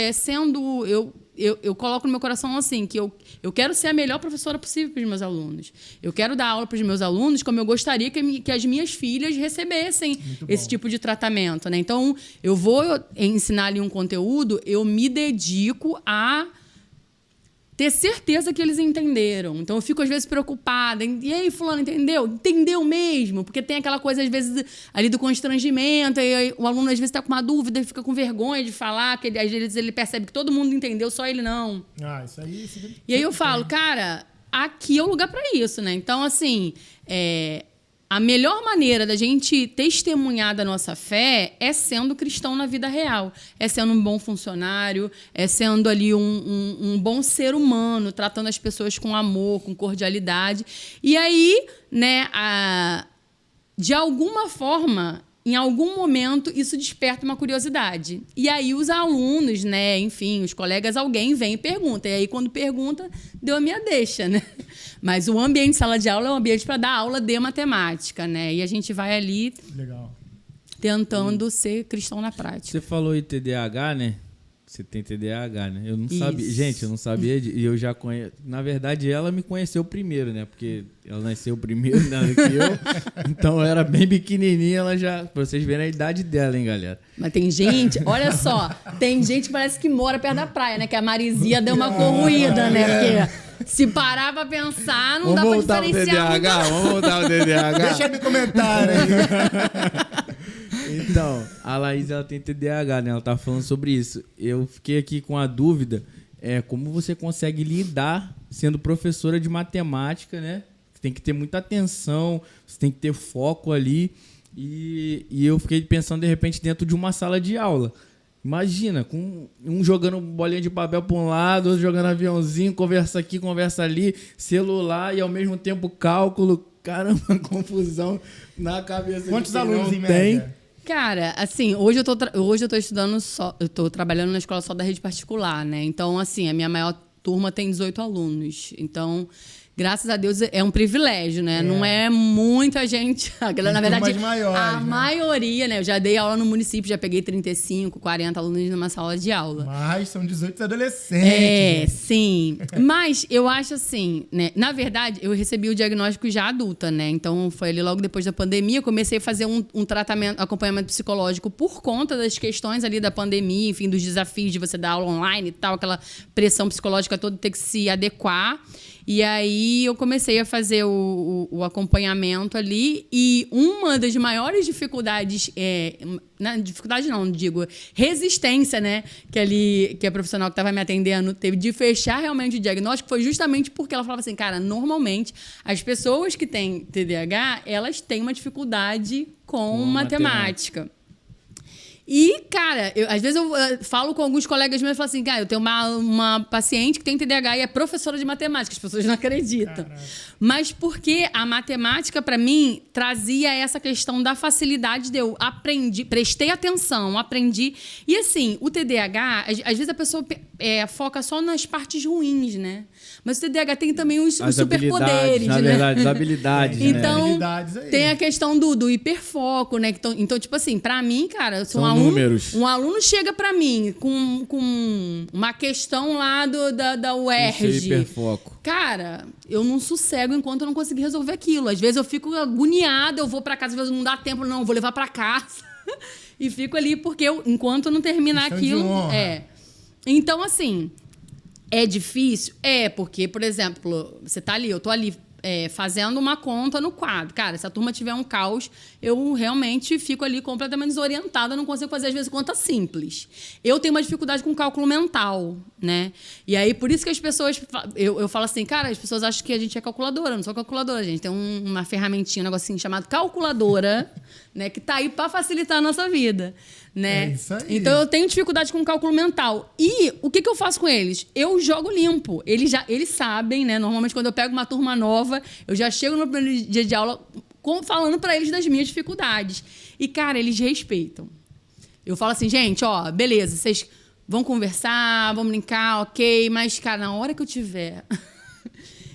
eu coloco no meu coração assim, que eu quero ser a melhor professora possível para os meus alunos. Eu quero dar aula para os meus alunos como eu gostaria que as minhas filhas recebessem esse tipo de tratamento, né? Então, eu vou ensinar ali um conteúdo, eu me dedico a ter certeza que eles entenderam. Então, eu fico, às vezes, preocupada. E aí, fulano, entendeu? Entendeu mesmo? Porque tem aquela coisa, às vezes, ali do constrangimento. E aí, o aluno, às vezes, está com uma dúvida e fica com vergonha de falar, que às vezes ele percebe que todo mundo entendeu, só ele não. Isso aí... E aí eu falo, cara, aqui é o lugar para isso, né? Então, assim, a melhor maneira da gente testemunhar da nossa fé é sendo cristão na vida real. É sendo um bom funcionário, é sendo ali um bom ser humano, tratando as pessoas com amor, com cordialidade. E aí, né, de alguma forma, em algum momento, isso desperta uma curiosidade. E aí os alunos, né, enfim, os colegas, alguém vem e pergunta. E aí, quando pergunta, deu a minha deixa, né? Mas o ambiente de sala de aula é um ambiente para dar aula de matemática, né? E a gente vai ali tentando ser cristão na prática. Você falou em TDAH, né? Você tem TDAH, né? Eu não sabia. Gente, eu não sabia. E eu já conheço. Na verdade, ela me conheceu primeiro, né? Porque ela nasceu primeiro, né, do que eu. Então, eu era bem pequenininha, ela já... Pra vocês verem a idade dela, hein, galera? Mas tem gente... Olha só. Tem gente que parece que mora perto da praia, né? Que a Marizia deu uma corroída, né? Porque se parar pra pensar, não dá pra diferenciar. Vamos voltar ao TDAH. Deixa no comentário aí. Então, a Laís, ela tem TDAH, né? Ela tá falando sobre isso. Eu fiquei aqui com a dúvida, como você consegue lidar sendo professora de matemática, né? Você tem que ter muita atenção, você tem que ter foco ali. E eu fiquei pensando, de repente, dentro de uma sala de aula. Imagina, com um jogando bolinha de papel para um lado, outro jogando aviãozinho, conversa aqui, conversa ali, celular e ao mesmo tempo cálculo. Caramba, confusão na cabeça. Quantos alunos em tem? média? Cara, assim, hoje eu tô estudando só, eu tô trabalhando na escola só da rede particular, né? Então, assim, a minha maior turma tem 18 alunos. Então, graças a Deus, é um privilégio, né? Não é muita gente. Na verdade, maiores, a maioria, né? Eu já dei aula no município, já peguei 35, 40 alunos numa sala de aula. Mas são 18 adolescentes. Sim. Mas eu acho assim, né? Na verdade, eu recebi o diagnóstico já adulta, né? Então, foi ali logo depois da pandemia, eu comecei a fazer um tratamento, acompanhamento psicológico por conta das questões ali da pandemia, enfim, dos desafios de você dar aula online e tal, aquela pressão psicológica toda, ter que se adequar. E aí eu comecei a fazer o acompanhamento ali e uma das maiores dificuldades, resistência, né, que a profissional que estava me atendendo teve de fechar realmente o diagnóstico foi justamente porque ela falava assim, cara, normalmente as pessoas que têm TDAH, elas têm uma dificuldade com matemática. E, cara, às vezes eu falo com alguns colegas meus e falo assim, cara, eu tenho uma paciente que tem TDAH e é professora de matemática. As pessoas não acreditam. Caraca. Mas porque a matemática, para mim, trazia essa questão da facilidade de eu prestei atenção, aprendi. E, assim, o TDAH, às vezes a pessoa foca só nas partes ruins, né? Mas o TDAH tem também os superpoderes, na verdade, as habilidades, então, né? Tem a questão do hiperfoco, né? Então, tipo assim, pra mim, cara, eu sou um aluno chega pra mim com uma questão lá da UERJ. Isso é hiperfoco. Cara, eu não sossego enquanto eu não conseguir resolver aquilo. Às vezes eu fico agoniada, eu vou pra casa, às vezes não dá tempo, não, eu vou levar pra casa. E fico ali, porque enquanto eu não terminar aquilo... Então, assim... É difícil? Porque, por exemplo, você tá ali, eu tô ali fazendo uma conta no quadro. Cara, se a turma tiver um caos, eu realmente fico ali completamente desorientada, não consigo fazer, às vezes, conta simples. Eu tenho uma dificuldade com cálculo mental, né? E aí, por isso que as pessoas... Eu falo assim, cara, as pessoas acham que a gente é calculadora. Eu não sou calculadora, gente. Tem uma ferramentinha, um negocinho chamado calculadora, né? Que tá aí para facilitar a nossa vida. Né? É isso aí. Então eu tenho dificuldade com cálculo mental. E o que eu faço com eles? Eu jogo limpo. Eles sabem, né? Normalmente, quando eu pego uma turma nova, eu já chego no primeiro dia de aula falando para eles das minhas dificuldades. E, cara, eles respeitam. Eu falo assim, gente, ó, beleza, vocês vão conversar, vão brincar, ok, mas, cara, na hora que eu tiver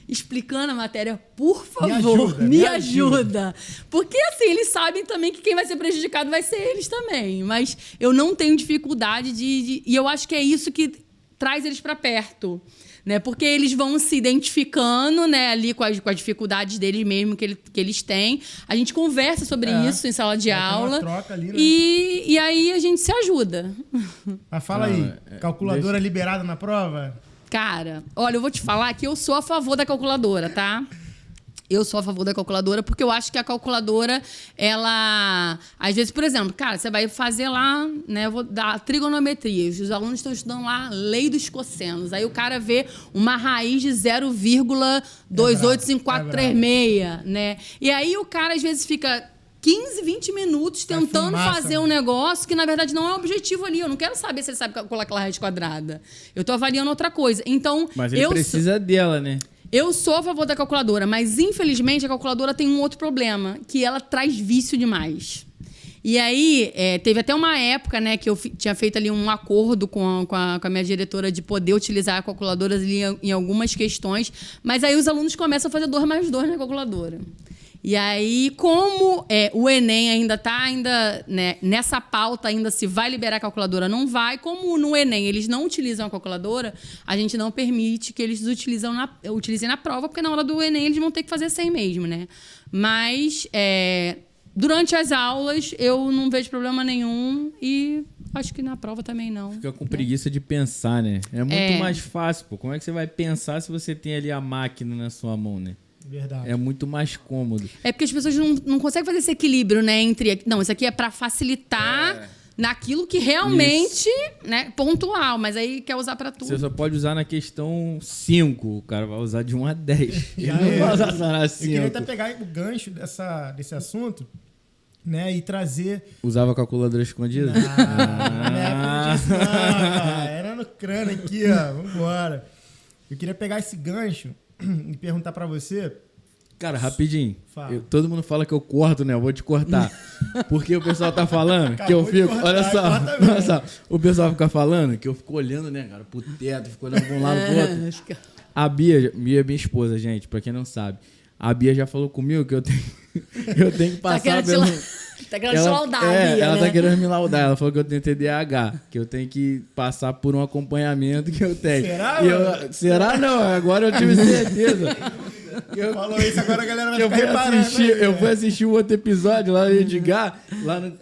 explicando a matéria, por favor, me ajuda. Porque, assim, eles sabem também que quem vai ser prejudicado vai ser eles também. Mas eu não tenho dificuldade e eu acho que é isso que traz eles para perto, né? Porque eles vão se identificando, né, ali com as dificuldades deles mesmo que eles têm. A gente conversa sobre isso em sala de aula. Tem uma troca ali, né? E aí a gente se ajuda. Mas fala aí, calculadora liberada na prova? Cara, olha, eu vou te falar que eu sou a favor da calculadora, tá? Eu sou a favor da calculadora porque eu acho que a calculadora, ela... Às vezes, por exemplo, cara, você vai fazer lá, né? Eu vou dar trigonometria. Os alunos estão estudando lá lei dos cossenos. Aí o cara vê uma raiz de 0,28546, né? E aí o cara, às vezes, fica 15, 20 minutos tentando fazer um negócio que, na verdade, não é o objetivo ali. Eu não quero saber se ele sabe calcular aquela raiz quadrada. Eu tô avaliando outra coisa. Então, mas ele precisa dela, né? Eu sou a favor da calculadora, mas infelizmente a calculadora tem um outro problema, que ela traz vício demais. E aí, teve até uma época, né, que eu tinha feito ali um acordo com a minha diretora de poder utilizar a calculadora ali em algumas questões, mas aí os alunos começam a fazer 2 mais 2 na calculadora. E aí, como o Enem ainda está né, nessa pauta, ainda se vai liberar a calculadora, não vai. Como no Enem eles não utilizam a calculadora, a gente não permite que eles utilizem na prova, porque na hora do Enem eles vão ter que fazer 100 mesmo, né? Mas durante as aulas eu não vejo problema nenhum e acho que na prova também não. Fica com preguiça de pensar, né? É muito mais fácil, pô. Como é que você vai pensar se você tem ali a máquina na sua mão, né? Verdade. É muito mais cômodo. É porque as pessoas não conseguem fazer esse equilíbrio, né? Entre... Não, isso aqui é para facilitar naquilo que realmente, né, pontual, mas aí quer usar para tudo. Você só pode usar na questão 5, o cara vai usar de 1 a 10. Já não vai usar só na 5. Eu queria até pegar o gancho desse assunto, né, e trazer... Usava a calculadora escondida? Era no crânio aqui, ó, vambora. Eu queria pegar esse gancho e perguntar pra você... Cara, rapidinho. Todo mundo fala que eu corto, né? Eu vou te cortar. Porque o pessoal tá falando que eu fico... Olha só. O pessoal fica falando que eu fico olhando, né, cara, pro teto, fico olhando pra um lado pro outro. A Bia, minha esposa, gente, pra quem não sabe. A Bia já falou comigo que eu tenho que passar pelo... Tá querendo te laudar, Bia, ela né? tá querendo me laudar. Ela falou que eu tenho TDAH, que eu tenho que passar por um acompanhamento que eu tenho. Será? Será não? Agora eu tive certeza. Falou isso, agora a galera vai ficar reparando. Eu fui assistir um outro episódio lá no Edgar, lá no...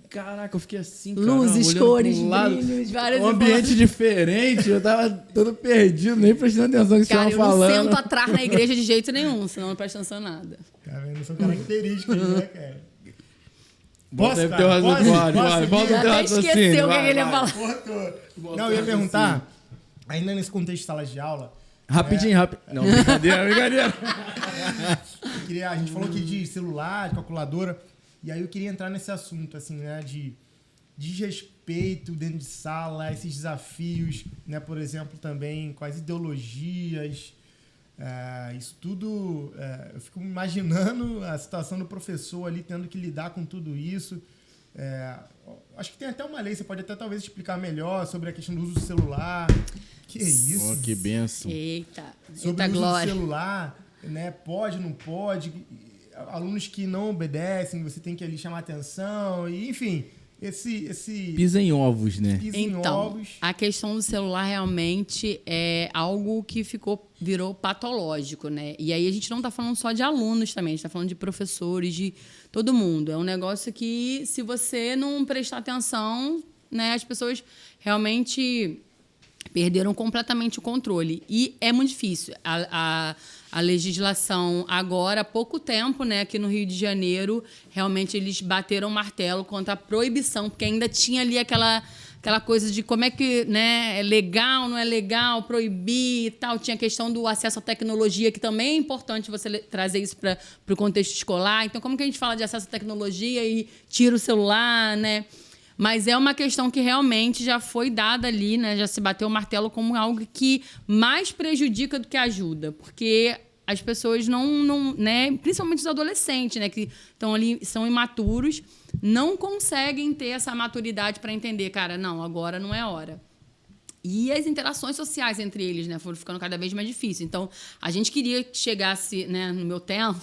Caraca, eu fiquei assim, cara. Luzes, cores, lado, brilhos, várias um ambiente diferente, eu tava todo perdido, nem prestando atenção no que vocês estavam falando. Eu não sento atrás na igreja de jeito nenhum, senão não presta atenção em nada. Cara, não são características, né, cara? Volta o teu raciocínio. Volta o teu raciocínio. Esqueceu o que ele ia falar. Não, eu ia perguntar, ainda nesse contexto de sala de aula... Rapidinho. Não, brincadeira. A gente falou aqui de celular, de calculadora, e aí eu queria entrar nesse assunto, assim, né, de desrespeito dentro de sala, esses desafios, né, por exemplo, também com as ideologias, isso tudo, eu fico imaginando a situação do professor ali tendo que lidar com tudo isso. Acho que tem até uma lei, você pode até talvez explicar melhor sobre a questão do uso do celular. Que isso? Oh, que benção. Eita sobre o uso glória. do celular, né? Pode, não pode. Alunos que não obedecem, você tem que ali chamar atenção. E, enfim, esse... Pisa em ovos, né? Então, a questão do celular realmente é algo que virou patológico, né? E aí a gente não está falando só de alunos também, a gente está falando de professores, de todo mundo. É um negócio que, se você não prestar atenção, né, as pessoas realmente perderam completamente o controle. E é muito difícil. A legislação agora, há pouco tempo, né, aqui no Rio de Janeiro, realmente eles bateram o martelo contra a proibição, porque ainda tinha ali aquela coisa de como é que, né, é legal, não é legal, proibir e tal. Tinha a questão do acesso à tecnologia, que também é importante você trazer isso para o contexto escolar. Então, como que a gente fala de acesso à tecnologia e tira o celular, né? Mas é uma questão que realmente já foi dada ali, né? Já se bateu o martelo como algo que mais prejudica do que ajuda. Porque as pessoas não né? Principalmente os adolescentes, né? Que estão ali, são imaturos, não conseguem ter essa maturidade para entender, cara, não, agora não é a hora. E as interações sociais entre eles, né? Foram ficando cada vez mais difíceis. Então, a gente queria que chegasse, né, no meu tempo...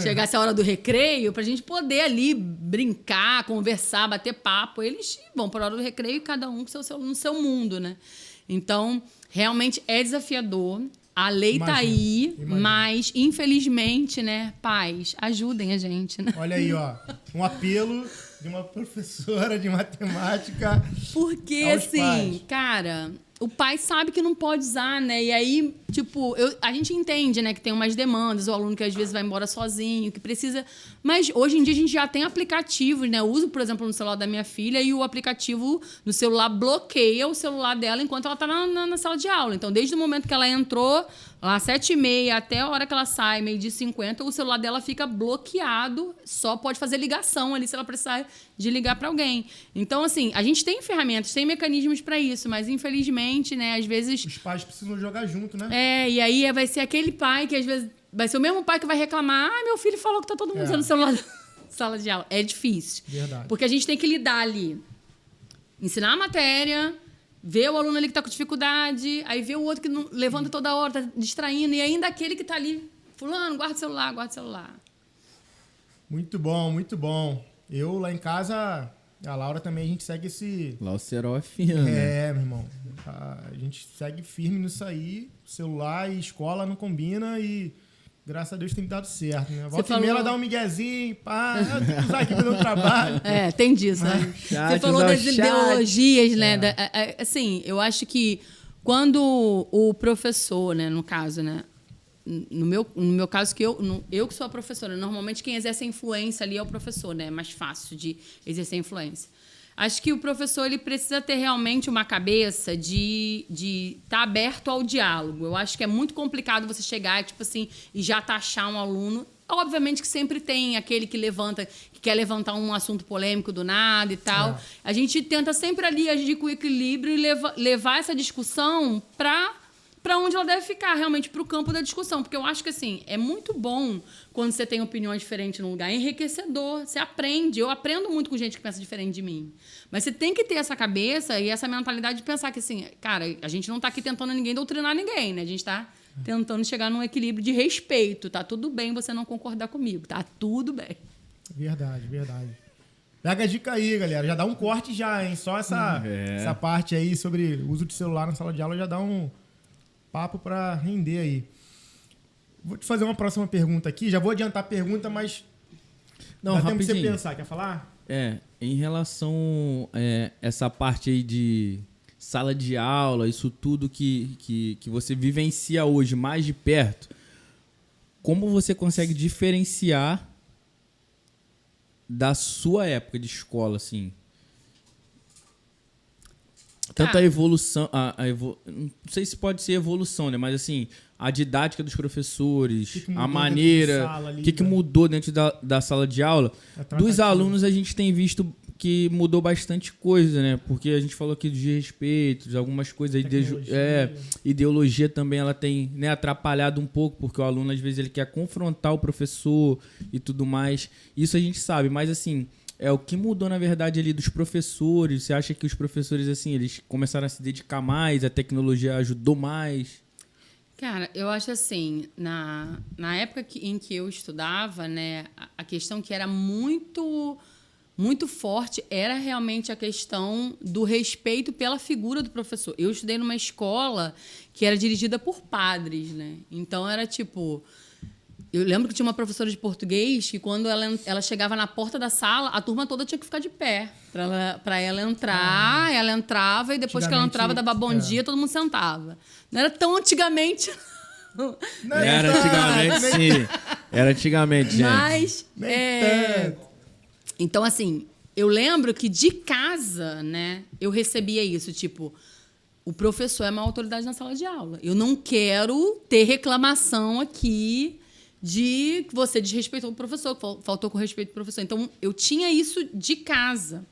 chegasse a hora do recreio, pra gente poder ali brincar, conversar, bater papo. Eles vão para a hora do recreio, cada um no seu mundo, né? Então, realmente é desafiador. A lei tá aí, Imagina. mas, infelizmente, né, pais, ajudem a gente, né? Olha aí, ó. Um apelo de uma professora de matemática. Porque, aos assim, pais. cara, o pai sabe que não pode usar, né? E aí, tipo, a gente entende, né, que tem umas demandas, o aluno que às vezes vai embora sozinho, que precisa. Mas hoje em dia a gente já tem aplicativos, né? Eu uso, por exemplo, no celular da minha filha e o aplicativo no celular bloqueia o celular dela enquanto ela tá na sala de aula. Então, desde o momento que ela entrou, lá 7h30 até a hora que ela sai, 12h50, o celular dela fica bloqueado, só pode fazer ligação ali se ela precisar de ligar para alguém. Então, assim, a gente tem ferramentas, tem mecanismos para isso, mas infelizmente, né, às vezes... Os pais precisam jogar junto, né? E aí vai ser aquele pai que às vezes... Vai ser o mesmo pai que vai reclamar, meu filho falou que tá todo mundo usando o celular na sala de aula. É difícil. Verdade. Porque a gente tem que lidar ali. Ensinar a matéria, ver o aluno ali que tá com dificuldade, aí ver o outro que não, levanta toda hora, tá distraindo, e ainda aquele que tá ali, fulano, guarda o celular, guarda o celular. Muito bom, muito bom. Eu, lá em casa, a Laura também, a gente segue esse... Lá o cerol é fino, né? meu irmão. A gente segue firme nisso aí. Celular e escola não combina e... Graças a Deus tem dado certo, né? Volta e meia ela dá um miguezinho, pá, eu tenho que usar aqui para o trabalho. Tem disso, né? Você falou das ideologias, né? Assim, eu acho que quando o professor, né, no caso, né? No meu caso, que eu que sou a professora, normalmente quem exerce a influência ali é o professor, né? É mais fácil de exercer a influência. Acho que o professor ele precisa ter realmente uma cabeça de estar aberto ao diálogo. Eu acho que é muito complicado você chegar tipo assim, e já taxar um aluno. Obviamente que sempre tem aquele que quer levantar um assunto polêmico do nada e tal. A gente tenta sempre ali agir com equilíbrio e levar essa discussão para onde ela deve ficar, realmente, para o campo da discussão. Porque eu acho que, assim, é muito bom quando você tem opiniões diferentes num lugar. É enriquecedor, você aprende. Eu aprendo muito com gente que pensa diferente de mim. Mas você tem que ter essa cabeça e essa mentalidade de pensar que, assim, cara, a gente não está aqui tentando doutrinar ninguém, né? A gente está tentando chegar num equilíbrio de respeito. Tá tudo bem você não concordar comigo, tá tudo bem. Verdade, verdade. Pega a dica aí, galera. Já dá um corte já, hein? Só essa parte aí sobre o uso de celular na sala de aula já dá um papo para render aí. Vou te fazer uma próxima pergunta aqui. Já vou adiantar a pergunta, mas não, dá tempo rapidinho. de você pensar. Quer falar? Em relação a essa parte aí de sala de aula, isso tudo que você vivencia hoje mais de perto, como você consegue diferenciar da sua época de escola, assim? Tanto a evolução... não sei se pode ser evolução, né? Mas, assim, a didática dos professores, a maneira... O que mudou dentro da sala de aula? Dos alunos, a gente tem visto que mudou bastante coisa, né? Porque a gente falou aqui de respeito, de algumas coisas aí... Ideologia também, ela tem, né, atrapalhado um pouco, porque o aluno, às vezes, ele quer confrontar o professor e tudo mais. Isso a gente sabe, mas, assim... o que mudou, na verdade, ali dos professores? Você acha que os professores, assim, eles começaram a se dedicar mais, a tecnologia ajudou mais? Cara, eu acho assim, na época em que eu estudava, né, a questão que era muito, muito forte era realmente a questão do respeito pela figura do professor. Eu estudei numa escola que era dirigida por padres, né? Então, era tipo... Eu lembro que tinha uma professora de português que quando ela chegava na porta da sala, a turma toda tinha que ficar de pé para ela entrar. Ela entrava e depois que ela entrava, dava bom dia, todo mundo sentava. Não era tão antigamente. Não era antigamente, sim. Era antigamente, gente. Mas, então, assim, eu lembro que de casa, né, eu recebia isso, tipo... O professor é uma autoridade na sala de aula. Eu não quero ter reclamação aqui... de que você desrespeitou o professor, que faltou com respeito ao professor. Então, eu tinha isso de casa.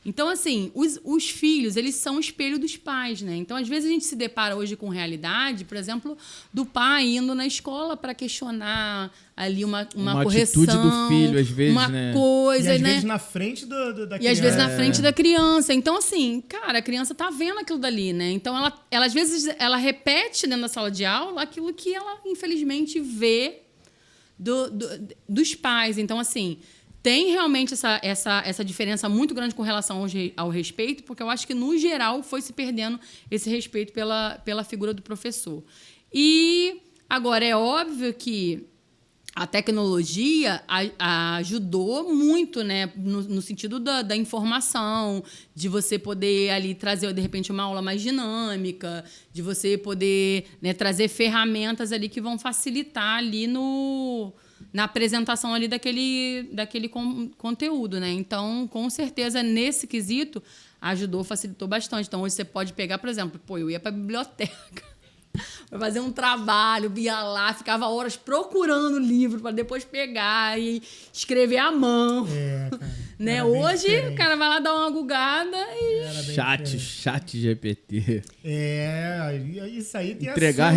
Então, assim, os filhos, eles são o espelho dos pais, né? Então, às vezes, a gente se depara hoje com realidade, por exemplo, do pai indo na escola para questionar ali uma correção. Atitude do filho, às vezes, uma coisa, e às né? vezes na frente da criança. E às vezes na frente da criança. Então, assim, cara, a criança tá vendo aquilo dali, né? Então, ela às vezes, ela repete dentro da sala de aula aquilo que ela, infelizmente, vê dos pais. Então, assim, tem realmente essa diferença muito grande com relação ao respeito, porque eu acho que, no geral, foi se perdendo esse respeito pela figura do professor. E agora, é óbvio que a tecnologia ajudou muito, né, no sentido da informação, de você poder ali trazer, de repente, uma aula mais dinâmica, de você poder, né, trazer ferramentas ali que vão facilitar ali na apresentação ali daquele conteúdo, né? Então, com certeza, nesse quesito, ajudou, facilitou bastante. Então, hoje você pode pegar, por exemplo, eu ia para a biblioteca para fazer um trabalho, ia lá, ficava horas procurando o livro para depois pegar e escrever à mão. Cara, né? Hoje, o cara vai lá dar uma gugada e... Chat GPT. Isso aí tem entregar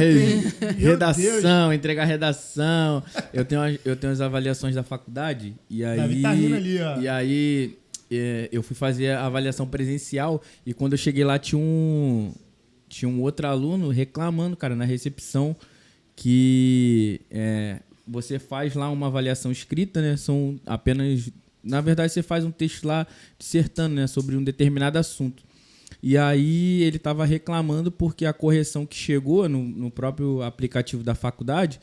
redação, entregar redação. Eu tenho as avaliações da faculdade e aí... Davi tá rindo ali, ó. E aí eu fui fazer a avaliação presencial e quando eu cheguei lá tinha um outro aluno reclamando, cara, na recepção, que você faz lá uma avaliação escrita, né? São apenas... Na verdade, você faz um texto lá dissertando, né, sobre um determinado assunto. E aí ele estava reclamando porque a correção que chegou no próprio aplicativo da faculdade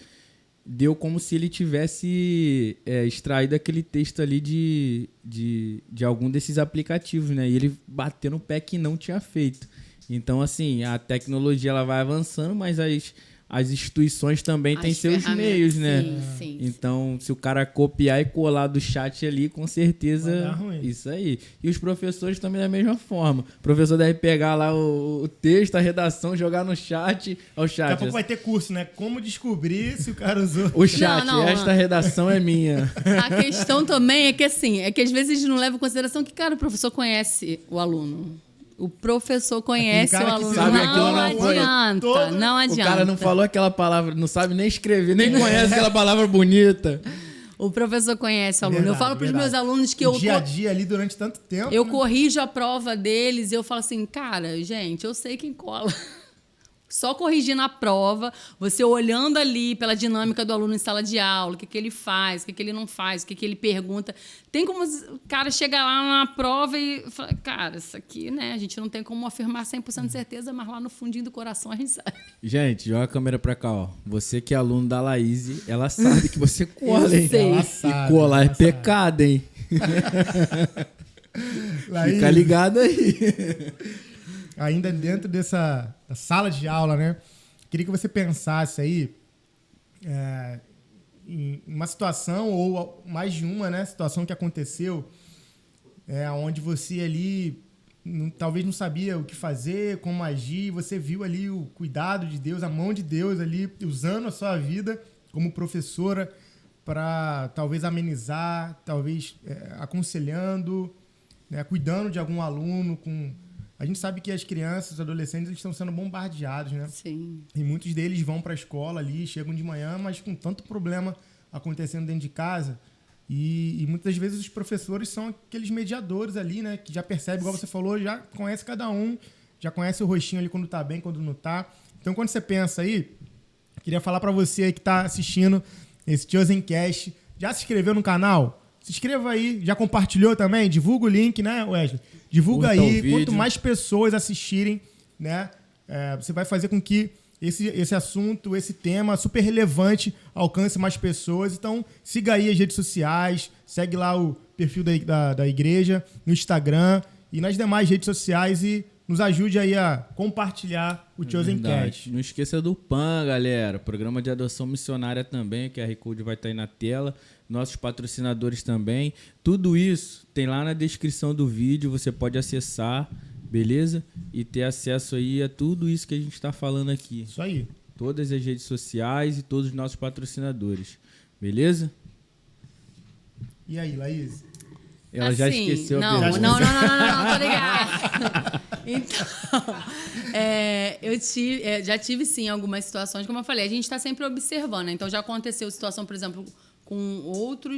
deu como se ele tivesse extraído aquele texto ali de algum desses aplicativos, né? E ele bateu no pé que não tinha feito. Então, assim, a tecnologia ela vai avançando, mas as instituições também têm seus meios, né? Sim. Então, se o cara copiar e colar do chat ali, com certeza... Vai dar ruim. Isso aí. E os professores também da mesma forma. O professor deve pegar lá o texto, a redação, jogar no chat. Daqui a pouco vai ter curso, né? Como descobrir se o cara usou... O chat, esta redação é minha. A questão também é que, assim, às vezes a gente não leva em consideração que, cara, o professor conhece o aluno. O professor conhece o aluno. Não adianta. O cara não falou aquela palavra, não sabe nem escrever, nem conhece aquela palavra bonita. O professor conhece o aluno. Eu falo para os meus alunos que dia a dia ali durante tanto tempo. Eu corrijo a prova deles e eu falo assim, cara, gente, eu sei quem cola. Só corrigindo a prova, você olhando ali pela dinâmica do aluno em sala de aula, o que ele faz, o que ele não faz, o que ele pergunta. Tem como o cara chegar lá na prova e falar, cara, isso aqui, né, a gente não tem como afirmar 100% de certeza, mas lá no fundinho do coração a gente sabe. Gente, joga a câmera pra cá, ó. Você que é aluno da Laís, ela sabe que você cola, hein? Ela sabe, e colar é pecado, hein? Laís, fica ligado aí. Ainda dentro dessa sala de aula, né? Queria que você pensasse aí em uma situação, ou mais de uma, né? Situação que aconteceu, onde você ali talvez não sabia o que fazer, como agir, você viu ali o cuidado de Deus, a mão de Deus ali usando a sua vida como professora para talvez amenizar, talvez aconselhando, né? Cuidando de algum aluno com... A gente sabe que as crianças, os adolescentes, eles estão sendo bombardeados, né? Sim. E muitos deles vão para a escola ali, chegam de manhã, mas com tanto problema acontecendo dentro de casa. E muitas vezes os professores são aqueles mediadores ali, né? Que já percebe, igual você falou, já conhece cada um, já conhece o rostinho ali quando tá bem, quando não tá. Então, quando você pensa aí, queria falar para você aí que tá assistindo esse Chosencast, já se inscreveu no canal? Se inscreva aí, já compartilhou também? Divulga o link, né, Wesley? Divulga aí, quanto mais pessoas assistirem, né, você vai fazer com que esse assunto, esse tema super relevante alcance mais pessoas. Então, siga aí as redes sociais, segue lá o perfil da igreja no Instagram e nas demais redes sociais e nos ajude aí a compartilhar o Chosencast. Não esqueça do PAN, galera. Programa de adoção missionária também, que a QR Code vai estar aí na tela. Nossos patrocinadores também. Tudo isso tem lá na descrição do vídeo. Você pode acessar, beleza? E ter acesso aí a tudo isso que a gente está falando aqui. Isso aí. Todas as redes sociais e todos os nossos patrocinadores. Beleza? E aí, Laís? Ela já esqueceu. Não, tô ligado. Então, eu já tive, sim, algumas situações. Como eu falei, a gente está sempre observando. Né? Então, já aconteceu situação, por exemplo, com outro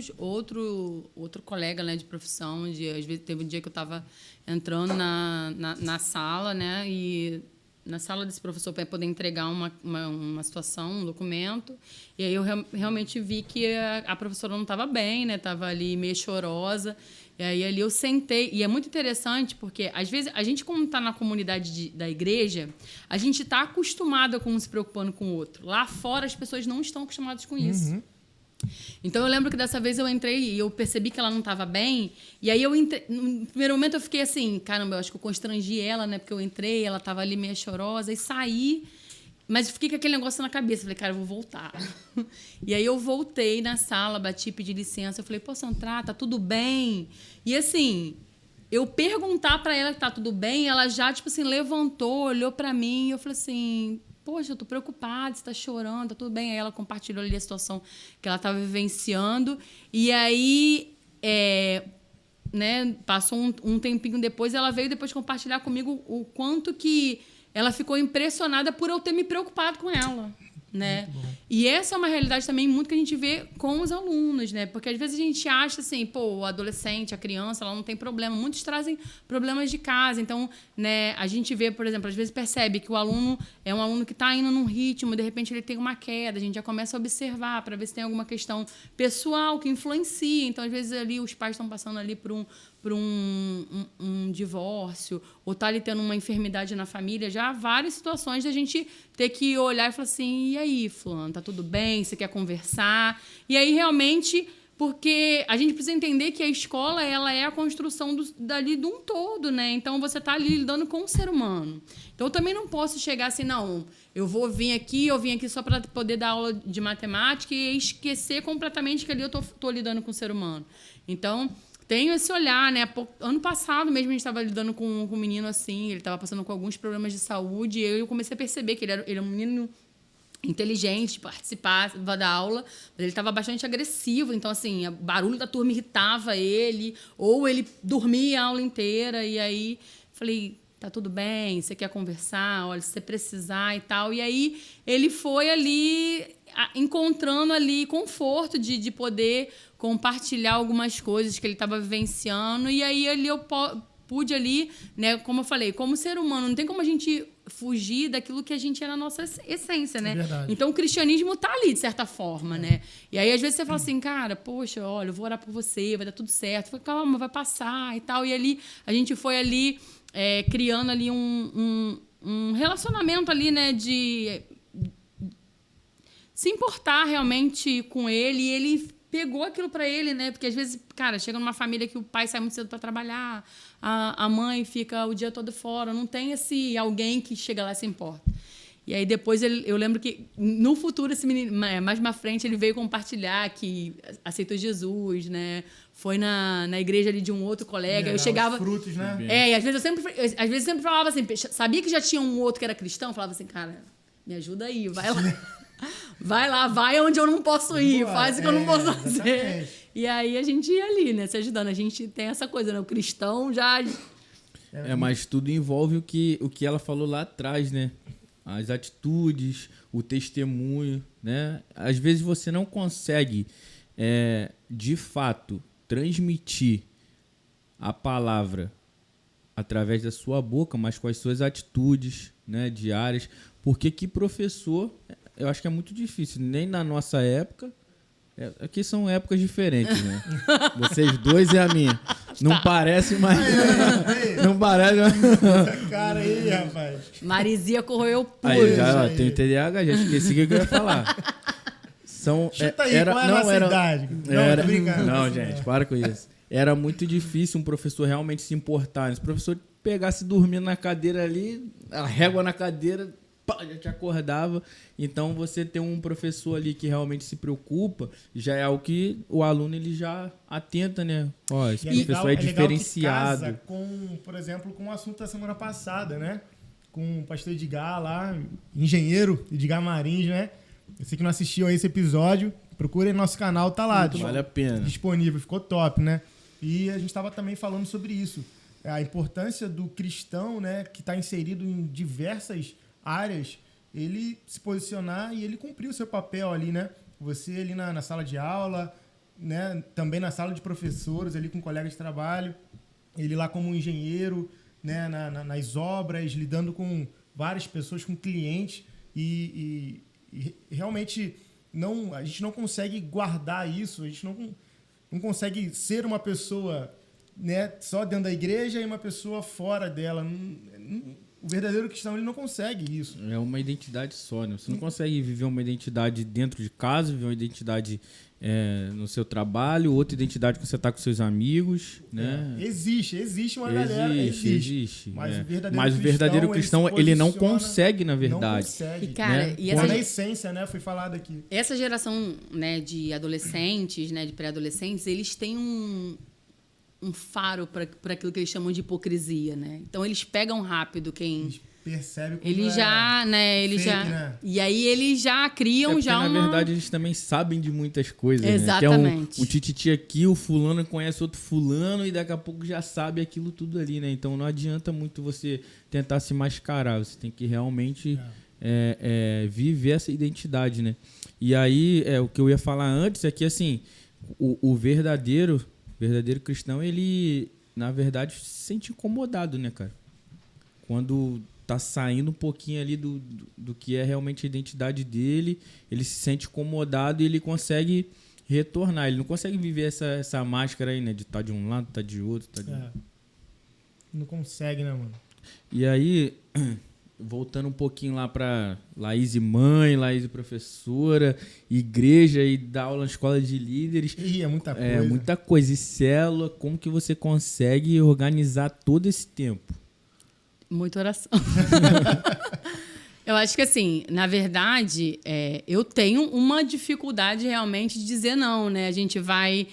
colega, né, de profissão. Às vezes, teve um dia que eu estava entrando na sala, né, e na sala desse professor para poder entregar uma situação, um documento. E aí eu realmente vi que a professora não estava bem, né? Estava ali meio chorosa. E aí ali eu sentei. E é muito interessante porque, às vezes, a gente, como está na comunidade da igreja, a gente está acostumado com um se preocupando com o outro. Lá fora, as pessoas não estão acostumadas com isso. Então, eu lembro que dessa vez eu entrei e eu percebi que ela não estava bem. E aí, no primeiro momento, eu fiquei assim, caramba, eu acho que eu constrangi ela, né? Porque eu entrei, ela estava ali meio chorosa e saí. Mas eu fiquei com aquele negócio na cabeça. Falei, cara, eu vou voltar. E aí, eu voltei na sala, bati, pedi licença. Eu falei, pô, Santrá, tá tudo bem? E assim, eu perguntar para ela que tá tudo bem, ela já, tipo assim, levantou, olhou para mim. E eu falei assim... Poxa, eu tô preocupada, você tá chorando, tá tudo bem. Aí ela compartilhou ali a situação que ela estava vivenciando. E aí, né, passou um tempinho depois, ela veio depois compartilhar comigo o quanto que ela ficou impressionada por eu ter me preocupado com ela, né? E essa é uma realidade também muito que a gente vê com os alunos, né? Porque às vezes a gente acha assim, pô, o adolescente, a criança, ela não tem problema. Muitos trazem problemas de casa. Então, né, a gente vê, por exemplo, às vezes percebe que o aluno é um aluno que está indo num ritmo, de repente ele tem uma queda, a gente já começa a observar para ver se tem alguma questão pessoal que influencia. Então, às vezes ali os pais estão passando ali por um divórcio, ou tá ali tendo uma enfermidade na família, já há várias situações da gente ter que olhar e falar assim, e aí, fulano, tá tudo bem? Você quer conversar? E aí, realmente, porque a gente precisa entender que a escola, ela é a construção dali de um todo, né? Então, você tá ali lidando com o ser humano. Então, eu também não posso chegar assim, não, eu vim aqui só para poder dar aula de matemática e esquecer completamente que ali eu tô lidando com o ser humano. Então, tenho esse olhar, né? Ano passado mesmo a gente estava lidando com um menino assim, ele estava passando com alguns problemas de saúde, e eu comecei a perceber que ele é um menino inteligente, participava da aula, mas ele estava bastante agressivo, então assim, o barulho da turma irritava ele, ou ele dormia a aula inteira, e aí falei, tá tudo bem, você quer conversar, olha, se você precisar e tal, e aí ele foi ali encontrando ali conforto de poder compartilhar algumas coisas que ele estava vivenciando, e aí ali eu pude ali, né, como eu falei, como ser humano, não tem como a gente fugir daquilo que a gente é na nossa essência, né? Verdade. Então o cristianismo tá ali, de certa forma, né? E aí às vezes você fala assim, cara, poxa, olha, eu vou orar por você, vai dar tudo certo. Fala, calma, vai passar e tal. E ali a gente foi ali criando ali um relacionamento ali, né, de se importar realmente com ele, e ele pegou aquilo pra ele, né? Porque às vezes, cara, chega numa família que o pai sai muito cedo pra trabalhar, a mãe fica o dia todo fora, não tem esse alguém que chega lá e se importa. E aí depois eu lembro que no futuro esse menino, mais na frente, ele veio compartilhar que aceitou Jesus, né? Foi na igreja ali de um outro colega. Eu chegava, os frutos, né? e às vezes eu sempre falava assim, sabia que já tinha um outro que era cristão? Eu falava assim, cara, me ajuda aí, vai lá. Vai onde eu não posso ir, faz o que eu não posso fazer. Exatamente. E aí a gente ia ali, né, se ajudando. A gente tem essa coisa, né? O cristão já... Mas tudo envolve o que ela falou lá atrás, né? As atitudes, o testemunho, né? Às vezes você não consegue, de fato, transmitir a palavra através da sua boca, mas com as suas atitudes, né, diárias. Porque que professor, eu acho que é muito difícil, nem na nossa época, aqui são épocas diferentes, né? Vocês dois e a minha. Não parece, mas... Não parece, mas... Cara aí, rapaz. Marizia corroeu puro. Aí, já tem o TDAH, já esqueci o que eu ia falar. Chuta aí, qual é a nossa idade? Não, tô brincando. Não, gente, para com isso. Era muito difícil um professor realmente se importar. Se o professor pegasse dormindo na cadeira ali, a régua na cadeira, pá, já te acordava. Então, você ter um professor ali que realmente se preocupa, já é algo que o aluno ele já atenta, né? Ó, esse professor é diferenciado. Legal que casa com, por exemplo, com o assunto da semana passada, né? Com o pastor Edgar lá, engenheiro Edgar Marins, né? Você que não assistiu a esse episódio, procure no nosso canal, tá lá. Vale a pena. Disponível, ficou top, né? E a gente estava também falando sobre isso. A importância do cristão, né, que está inserido em diversas áreas, ele se posicionar e ele cumprir o seu papel ali, né? Você ali na sala de aula, né? Também na sala de professores, ali com colegas de trabalho, ele lá como engenheiro, né? Nas obras, lidando com várias pessoas, com clientes, e realmente a gente não consegue guardar isso, a gente não consegue ser uma pessoa, né, só dentro da igreja e uma pessoa fora dela. O verdadeiro cristão, ele não consegue isso. É uma identidade só, né? Você não consegue viver uma identidade dentro de casa, viver uma identidade no seu trabalho, outra identidade que você está com seus amigos, né? Existe uma galera, existe. Mas o verdadeiro cristão, ele não consegue, na verdade. Não consegue. E, cara, né? E na essência, né? Foi falado aqui. Essa geração, né, de adolescentes, né, de pré-adolescentes, eles têm um faro para aquilo que eles chamam de hipocrisia, né? Então eles pegam rápido quem Eles percebem como eles já, né, eles fake, já né? E aí eles já criam porque, já na uma verdade, eles também sabem de muitas coisas, Exatamente. né? Que é um tititi aqui, o fulano conhece outro fulano e daqui a pouco já sabe aquilo tudo ali, né? Então não adianta muito você tentar se mascarar, você tem que realmente viver essa identidade, né? E aí, o que eu ia falar antes é que, assim, o verdadeiro cristão, ele, na verdade, se sente incomodado, né, cara? Quando tá saindo um pouquinho ali do que é realmente a identidade dele, ele se sente incomodado e ele consegue retornar. Ele não consegue viver essa máscara aí, né? De estar de um lado, tá de outro. Não consegue, né, mano? E aí, voltando um pouquinho lá pra Laís mãe, Laís professora, igreja e dar aula na escola de líderes. É muita coisa. É muita coisa. E célula, como que você consegue organizar todo esse tempo? Muita oração. Eu acho que, assim, na verdade, eu tenho uma dificuldade realmente de dizer não, né? A gente vai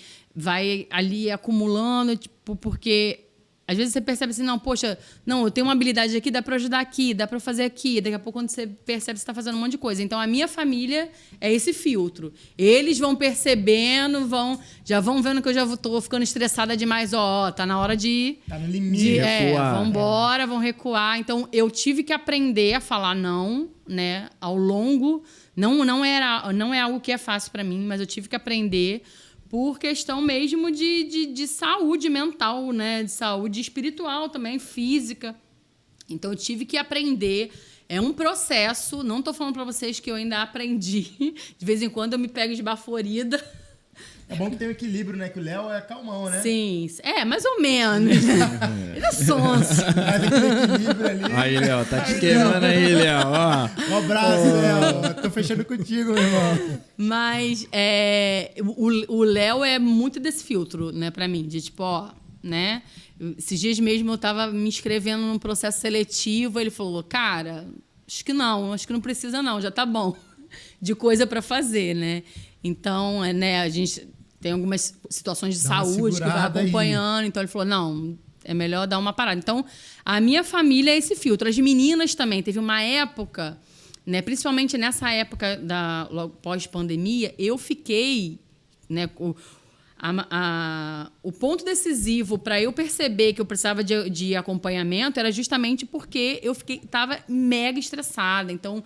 ali acumulando, tipo, porque às vezes você percebe assim, não, poxa, não, eu tenho uma habilidade aqui, dá para ajudar aqui, dá para fazer aqui. Daqui a pouco, quando você percebe, você está fazendo um monte de coisa. Então, a minha família é esse filtro. Eles vão percebendo, já vão vendo que eu já estou ficando estressada demais. Tá na hora de... Tá no limite. Vambora, vão recuar. Então, eu tive que aprender a falar não, né, ao longo. Não é algo que é fácil para mim, mas eu tive que aprender por questão mesmo de saúde mental, né? De saúde espiritual também, física. Então, eu tive que aprender. É um processo. Não estou falando para vocês que eu ainda aprendi. De vez em quando eu me pego esbaforida. É bom que tem um equilíbrio, né? Que o Léo é calmão, né? Sim, mais ou menos. Ele é sonso. Mas aquele equilíbrio ali. Aí, Léo, tá te queimando aí, Léo. Um abraço, Léo. Tô fechando contigo, meu irmão. Mas o Léo é muito desse filtro, né, pra mim. De tipo, né? Esses dias mesmo eu tava me inscrevendo num processo seletivo. Ele falou, cara, acho que não precisa não, já tá bom. De coisa pra fazer, né? Então, né, a gente tem algumas situações de saúde que vai acompanhando. Aí. Então, ele falou, não, é melhor dar uma parada. Então, a minha família é esse filtro. As meninas também. Teve uma época, né, principalmente nessa época da pós-pandemia, eu fiquei... Né, o ponto decisivo para eu perceber que eu precisava de acompanhamento era justamente porque eu estava mega estressada. Então...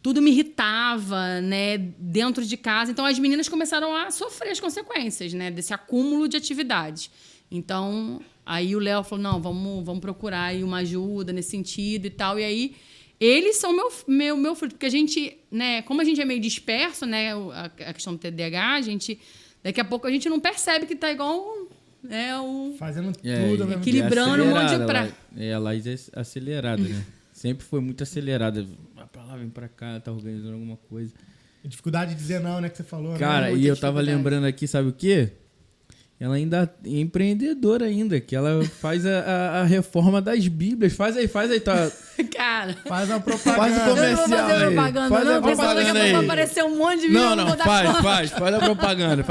Tudo me irritava, né, dentro de casa. Então, as meninas começaram a sofrer as consequências, né, desse acúmulo de atividades. Então, aí o Léo falou, não, vamos procurar aí uma ajuda nesse sentido e tal. E aí, eles são meu fruto. Porque a gente, né, como a gente é meio disperso, né, a questão do TDAH, daqui a pouco a gente não percebe que tá igual... Fazendo tudo. Equilibrando um monte de praia. A Laís é acelerada, né? Sempre foi muito acelerada. Vai pra lá, vem pra cá, tá organizando alguma coisa. Dificuldade de dizer não, né? Que você falou. Cara, né? E eu tava lembrando aqui, sabe o quê? Ela ainda é empreendedora ainda, que ela faz a reforma das Bíblias. Faz aí, tá? Cara, faz a propaganda. Faz o comercial aí. Faz a propaganda aí. Vai aparecer um monte de vídeo. Não, faz a propaganda.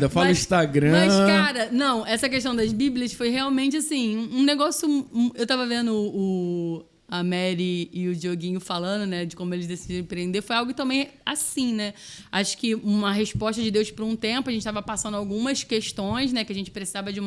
Fala o Instagram. Mas, cara, não, essa questão das Bíblias foi realmente, assim, um negócio... Eu tava vendo a Mary e o Dioguinho falando, né, de como eles decidiram empreender, foi algo também assim, né? Acho que uma resposta de Deus por um tempo, a gente estava passando algumas questões, né, que a gente precisava de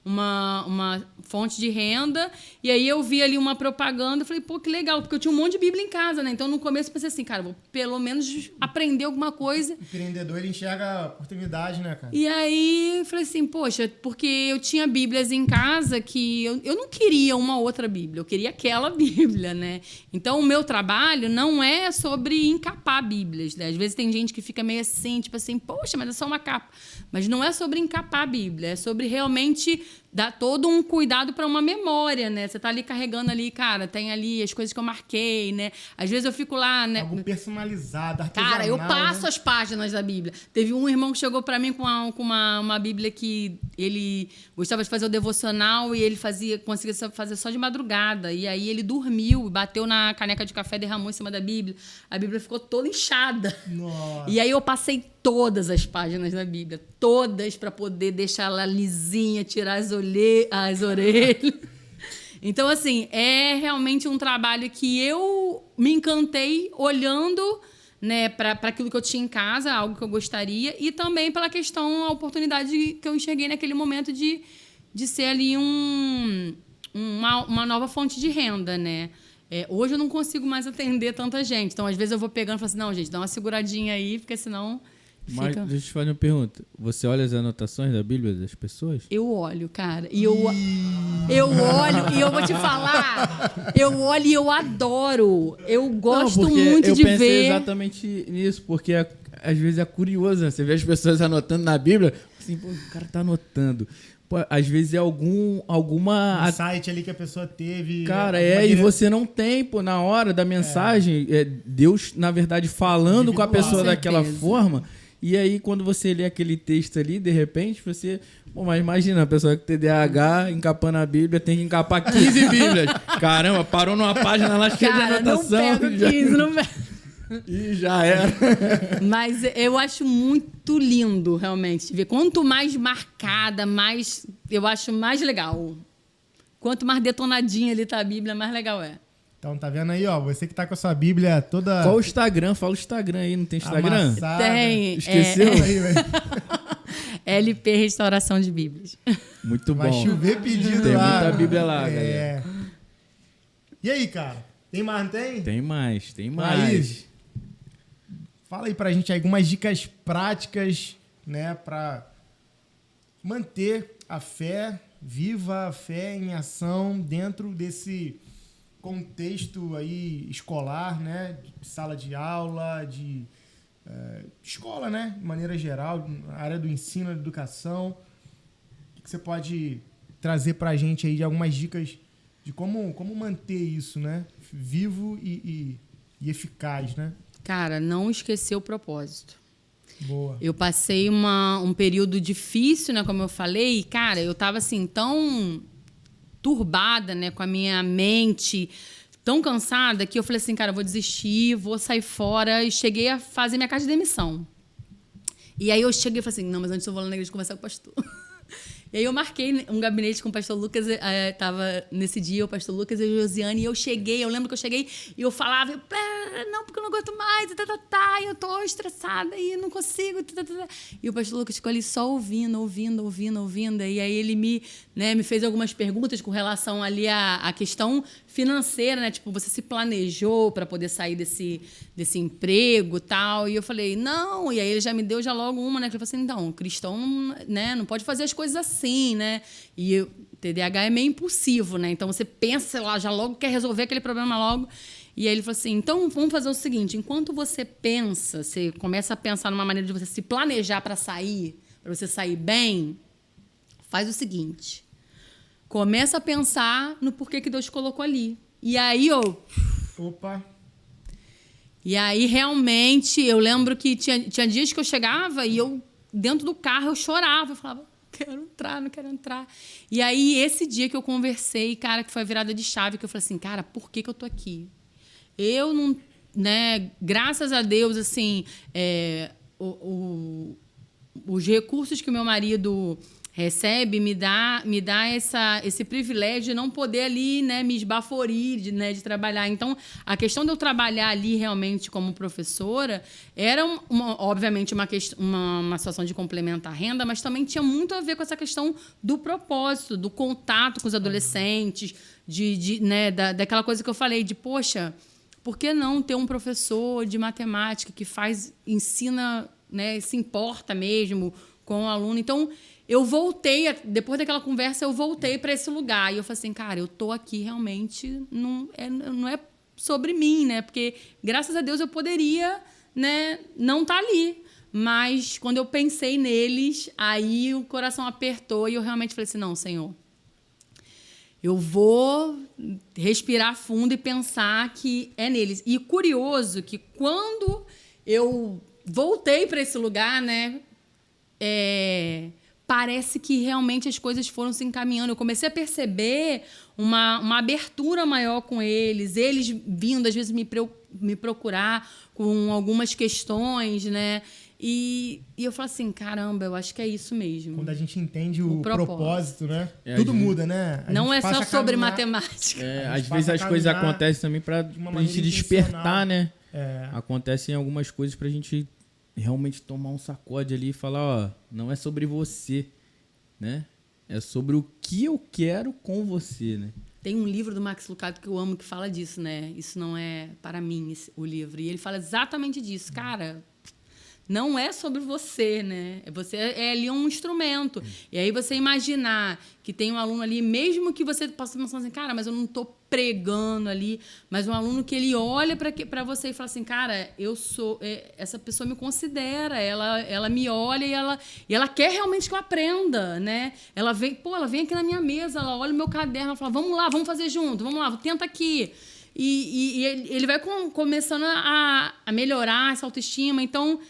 uma fonte de renda, e aí eu vi ali uma propaganda e falei, pô, que legal, porque eu tinha um monte de Bíblia em casa, né? Então, no começo, eu pensei assim, cara, vou pelo menos aprender alguma coisa. O empreendedor, ele enxerga a oportunidade, né, cara? E aí, eu falei assim, poxa, porque eu tinha Bíblias em casa que eu não queria uma outra Bíblia, eu queria aquela Bíblia. Bíblia, né? Então, o meu trabalho não é sobre encapar Bíblias, né? Às vezes tem gente que fica meio assim, tipo assim, poxa, mas é só uma capa. Mas não é sobre encapar a Bíblia, é sobre realmente dar todo um cuidado para uma memória, né? Você tá ali carregando ali, cara, tem ali as coisas que eu marquei, né? Às vezes eu fico lá, né? Algo personalizado, artesanal, Cara, eu passo né? as páginas da Bíblia. Teve um irmão que chegou para mim com uma Bíblia que ele gostava de fazer o devocional e ele conseguia fazer só de madrugada. E aí ele dormiu, bateu na caneca de café, derramou em cima da Bíblia. A Bíblia ficou toda inchada. Nossa. E aí eu passei todas as páginas da Bíblia, todas, para poder deixar ela lisinha, tirar as orelhas. Então, assim, é realmente um trabalho que eu me encantei olhando, né, para aquilo que eu tinha em casa, algo que eu gostaria, e também pela questão, a oportunidade que eu enxerguei naquele momento de ser ali uma nova fonte de renda, né? Hoje eu não consigo mais atender tanta gente. Então, às vezes, eu vou pegando e falo assim, não, gente, dá uma seguradinha aí, porque senão... Mas deixa eu te fazer uma pergunta. Você olha as anotações da Bíblia das pessoas? Eu olho, cara. E eu olho e eu vou te falar. Eu olho e eu adoro. Eu gosto muito de ver. Eu pensei exatamente nisso, porque às vezes é curioso, né? Você vê as pessoas anotando na Bíblia, assim, pô, o cara tá anotando. Pô, às vezes é alguma... Um site ali que a pessoa teve... Cara, e você não tem, pô, na hora da mensagem, Deus, na verdade, falando com a pessoa daquela forma... E aí, quando você lê aquele texto ali, de repente, você... Pô, mas imagina, a pessoa com TDAH, encapando a Bíblia, tem que encapar 15 Bíblias. Caramba, parou numa página lá cheia de anotação. Não pego 15, não pego. E já era. Mas eu acho muito lindo, realmente, ver. Quanto mais marcada, mais... Eu acho mais legal. Quanto mais detonadinha ali tá a Bíblia, mais legal é. Então, tá vendo aí, ó? Você que tá com a sua Bíblia toda... Qual o Instagram? Fala o Instagram aí, não tem Instagram? Amassada. Tem. Esqueceu? LP Restauração de Bíblias. Muito bom. Vai chover pedido Tem lá. muita Bíblia lá, galera. E aí, cara? Tem mais, não tem? Tem mais. Laís, fala aí pra gente algumas dicas práticas, né? Pra manter a fé viva, a fé em ação dentro desse... contexto aí escolar, né, de sala de aula, de escola, né, de maneira geral, área do ensino, da educação. O que você pode trazer para a gente aí de algumas dicas de como manter isso, né, vivo e eficaz, né? Cara, não esquecer o propósito. Boa. Eu passei um período difícil, né, como eu falei, e, cara, eu tava assim tão turbada, né, com a minha mente, tão cansada, que eu falei assim, cara, eu vou desistir, vou sair fora, e cheguei a fazer minha carta de demissão. E aí eu cheguei e falei assim, não, mas antes eu vou lá na igreja conversar com o pastor. E aí eu marquei um gabinete com o pastor Lucas, tava nesse dia o pastor Lucas e a Josiane, e eu lembro que eu cheguei e eu falava, não, porque eu não aguento mais, e eu tô estressada e não consigo, E o pastor Lucas ficou ali só ouvindo, e aí ele me fez algumas perguntas com relação ali à questão financeira, né? Tipo, você se planejou para poder sair desse emprego e tal? E eu falei, não. E aí ele já me deu logo uma, né? Que ele falou assim, então, o cristão, né, não pode fazer as coisas assim, né? E o TDAH é meio impulsivo, né? Então você pensa lá, já logo quer resolver aquele problema logo. E aí ele falou assim, então vamos fazer o seguinte, enquanto você pensa, você começa a pensar numa maneira de você se planejar para você sair bem, faz o seguinte, começa a pensar no porquê que Deus colocou ali. E aí, Opa! E aí, realmente, eu lembro que tinha dias que eu chegava e eu, dentro do carro, eu chorava. Eu falava, não quero entrar. E aí, esse dia que eu conversei, cara, que foi a virada de chave, que eu falei assim, cara, por que eu tô aqui? Eu não... né, graças a Deus, assim, os recursos que o meu marido recebe me dá esse privilégio de não poder ali, né, me esbaforir, de trabalhar. Então, a questão de eu trabalhar ali realmente como professora era, obviamente, uma situação de complementar a renda, mas também tinha muito a ver com essa questão do propósito, do contato com os adolescentes, né, daquela coisa que eu falei, de, poxa, por que não ter um professor de matemática que ensina, né, se importa mesmo com o aluno? Então, eu voltei, depois daquela conversa, eu voltei para esse lugar. E eu falei assim, cara, eu tô aqui realmente, não é sobre mim, né? Porque, graças a Deus, eu poderia, né, não estar ali. Mas, quando eu pensei neles, aí o coração apertou e eu realmente falei assim, não, Senhor, eu vou respirar fundo e pensar que é neles. E curioso que quando eu voltei para esse lugar, né, parece que realmente as coisas foram se encaminhando. Eu comecei a perceber uma abertura maior com eles vindo, às vezes, me procurar com algumas questões, né? E eu falo assim, caramba, eu acho que é isso mesmo. Quando a gente entende o propósito, né? É, Tudo muda, né? Não é só sobre matemática. Às vezes as coisas acontecem também pra gente despertar, né? É. Acontecem algumas coisas pra gente realmente tomar um sacode ali e falar, ó, não é sobre você, né? É sobre o que eu quero com você, né? Tem um livro do Max Lucado que eu amo que fala disso, né? Isso não é para mim, o livro. E ele fala exatamente disso. Cara, não é sobre você, né? Você é ali um instrumento. E aí você imaginar que tem um aluno ali, mesmo que você possa pensar assim, cara, mas eu não estou pregando ali, mas um aluno que ele olha para você e fala assim, cara, essa pessoa me considera, ela me olha e ela quer realmente que eu aprenda, né? Ela vem aqui na minha mesa, ela olha o meu caderno, ela fala, vamos lá, vamos fazer junto, vamos lá, tenta aqui. E ele vai começando a melhorar essa autoestima. Então,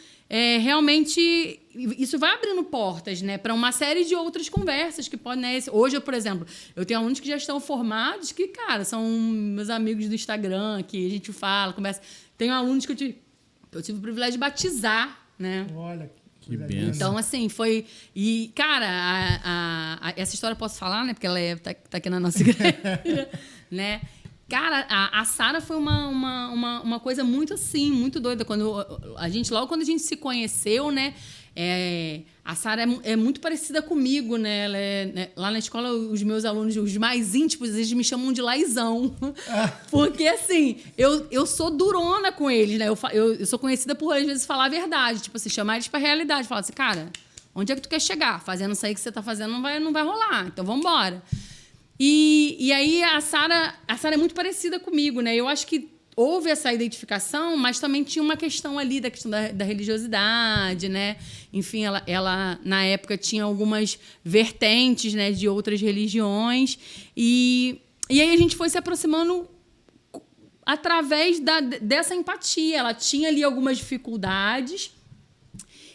realmente, isso vai abrindo portas, né, para uma série de outras conversas que podem, né, hoje, por exemplo, eu tenho alunos que já estão formados que, cara, são meus amigos do Instagram, que a gente fala, conversa. Tenho alunos que eu tive o privilégio de batizar, né? Olha, que benção. Então, assim, foi... E, cara, essa história eu posso falar, né, porque ela tá aqui na nossa igreja, né? Cara, a Sara foi uma coisa muito assim, muito doida. Logo quando a gente se conheceu, né? A Sara é muito parecida comigo, né? Lá na escola, os meus alunos, os mais íntimos, eles me chamam de Laizão. Porque, assim, eu sou durona com eles, né? Eu sou conhecida por, às vezes, falar a verdade. Tipo assim, chamar eles pra realidade. Falar assim, cara, onde é que tu quer chegar? Fazendo isso aí que você tá fazendo não vai rolar. Então, vamos embora. E aí a Sara é muito parecida comigo, né? Eu acho que houve essa identificação, mas também tinha uma questão ali da questão da religiosidade, né? Enfim, ela na época tinha algumas vertentes, né, de outras religiões. E aí a gente foi se aproximando através dessa empatia. Ela tinha ali algumas dificuldades.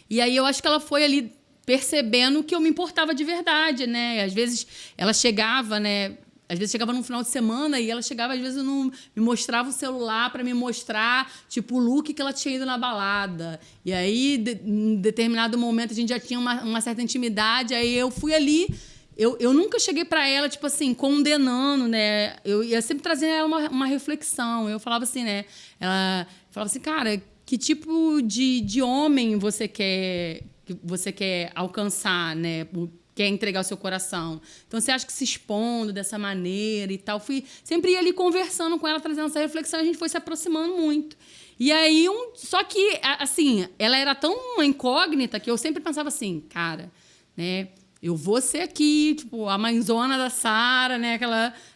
E aí eu acho que ela foi ali percebendo que eu me importava de verdade, né? Às vezes ela chegava, né? Às vezes chegava no final de semana e ela chegava, às vezes, me mostrava o celular para me mostrar, tipo, o look que ela tinha ido na balada. E aí, em determinado momento, a gente já tinha uma certa intimidade. Aí eu fui ali... Eu nunca cheguei para ela, tipo assim, condenando, né? Eu ia sempre trazendo ela uma reflexão. Eu falava assim, né? Ela falava assim, cara, que tipo de homem você quer alcançar, né? Quer entregar o seu coração. Então, você acha que se expondo dessa maneira e tal? Sempre ia ali conversando com ela, trazendo essa reflexão, a gente foi se aproximando muito. E aí, só que, assim, ela era tão uma incógnita que eu sempre pensava assim, cara, né? Eu vou ser aqui, tipo, a mãezona da Sara, né?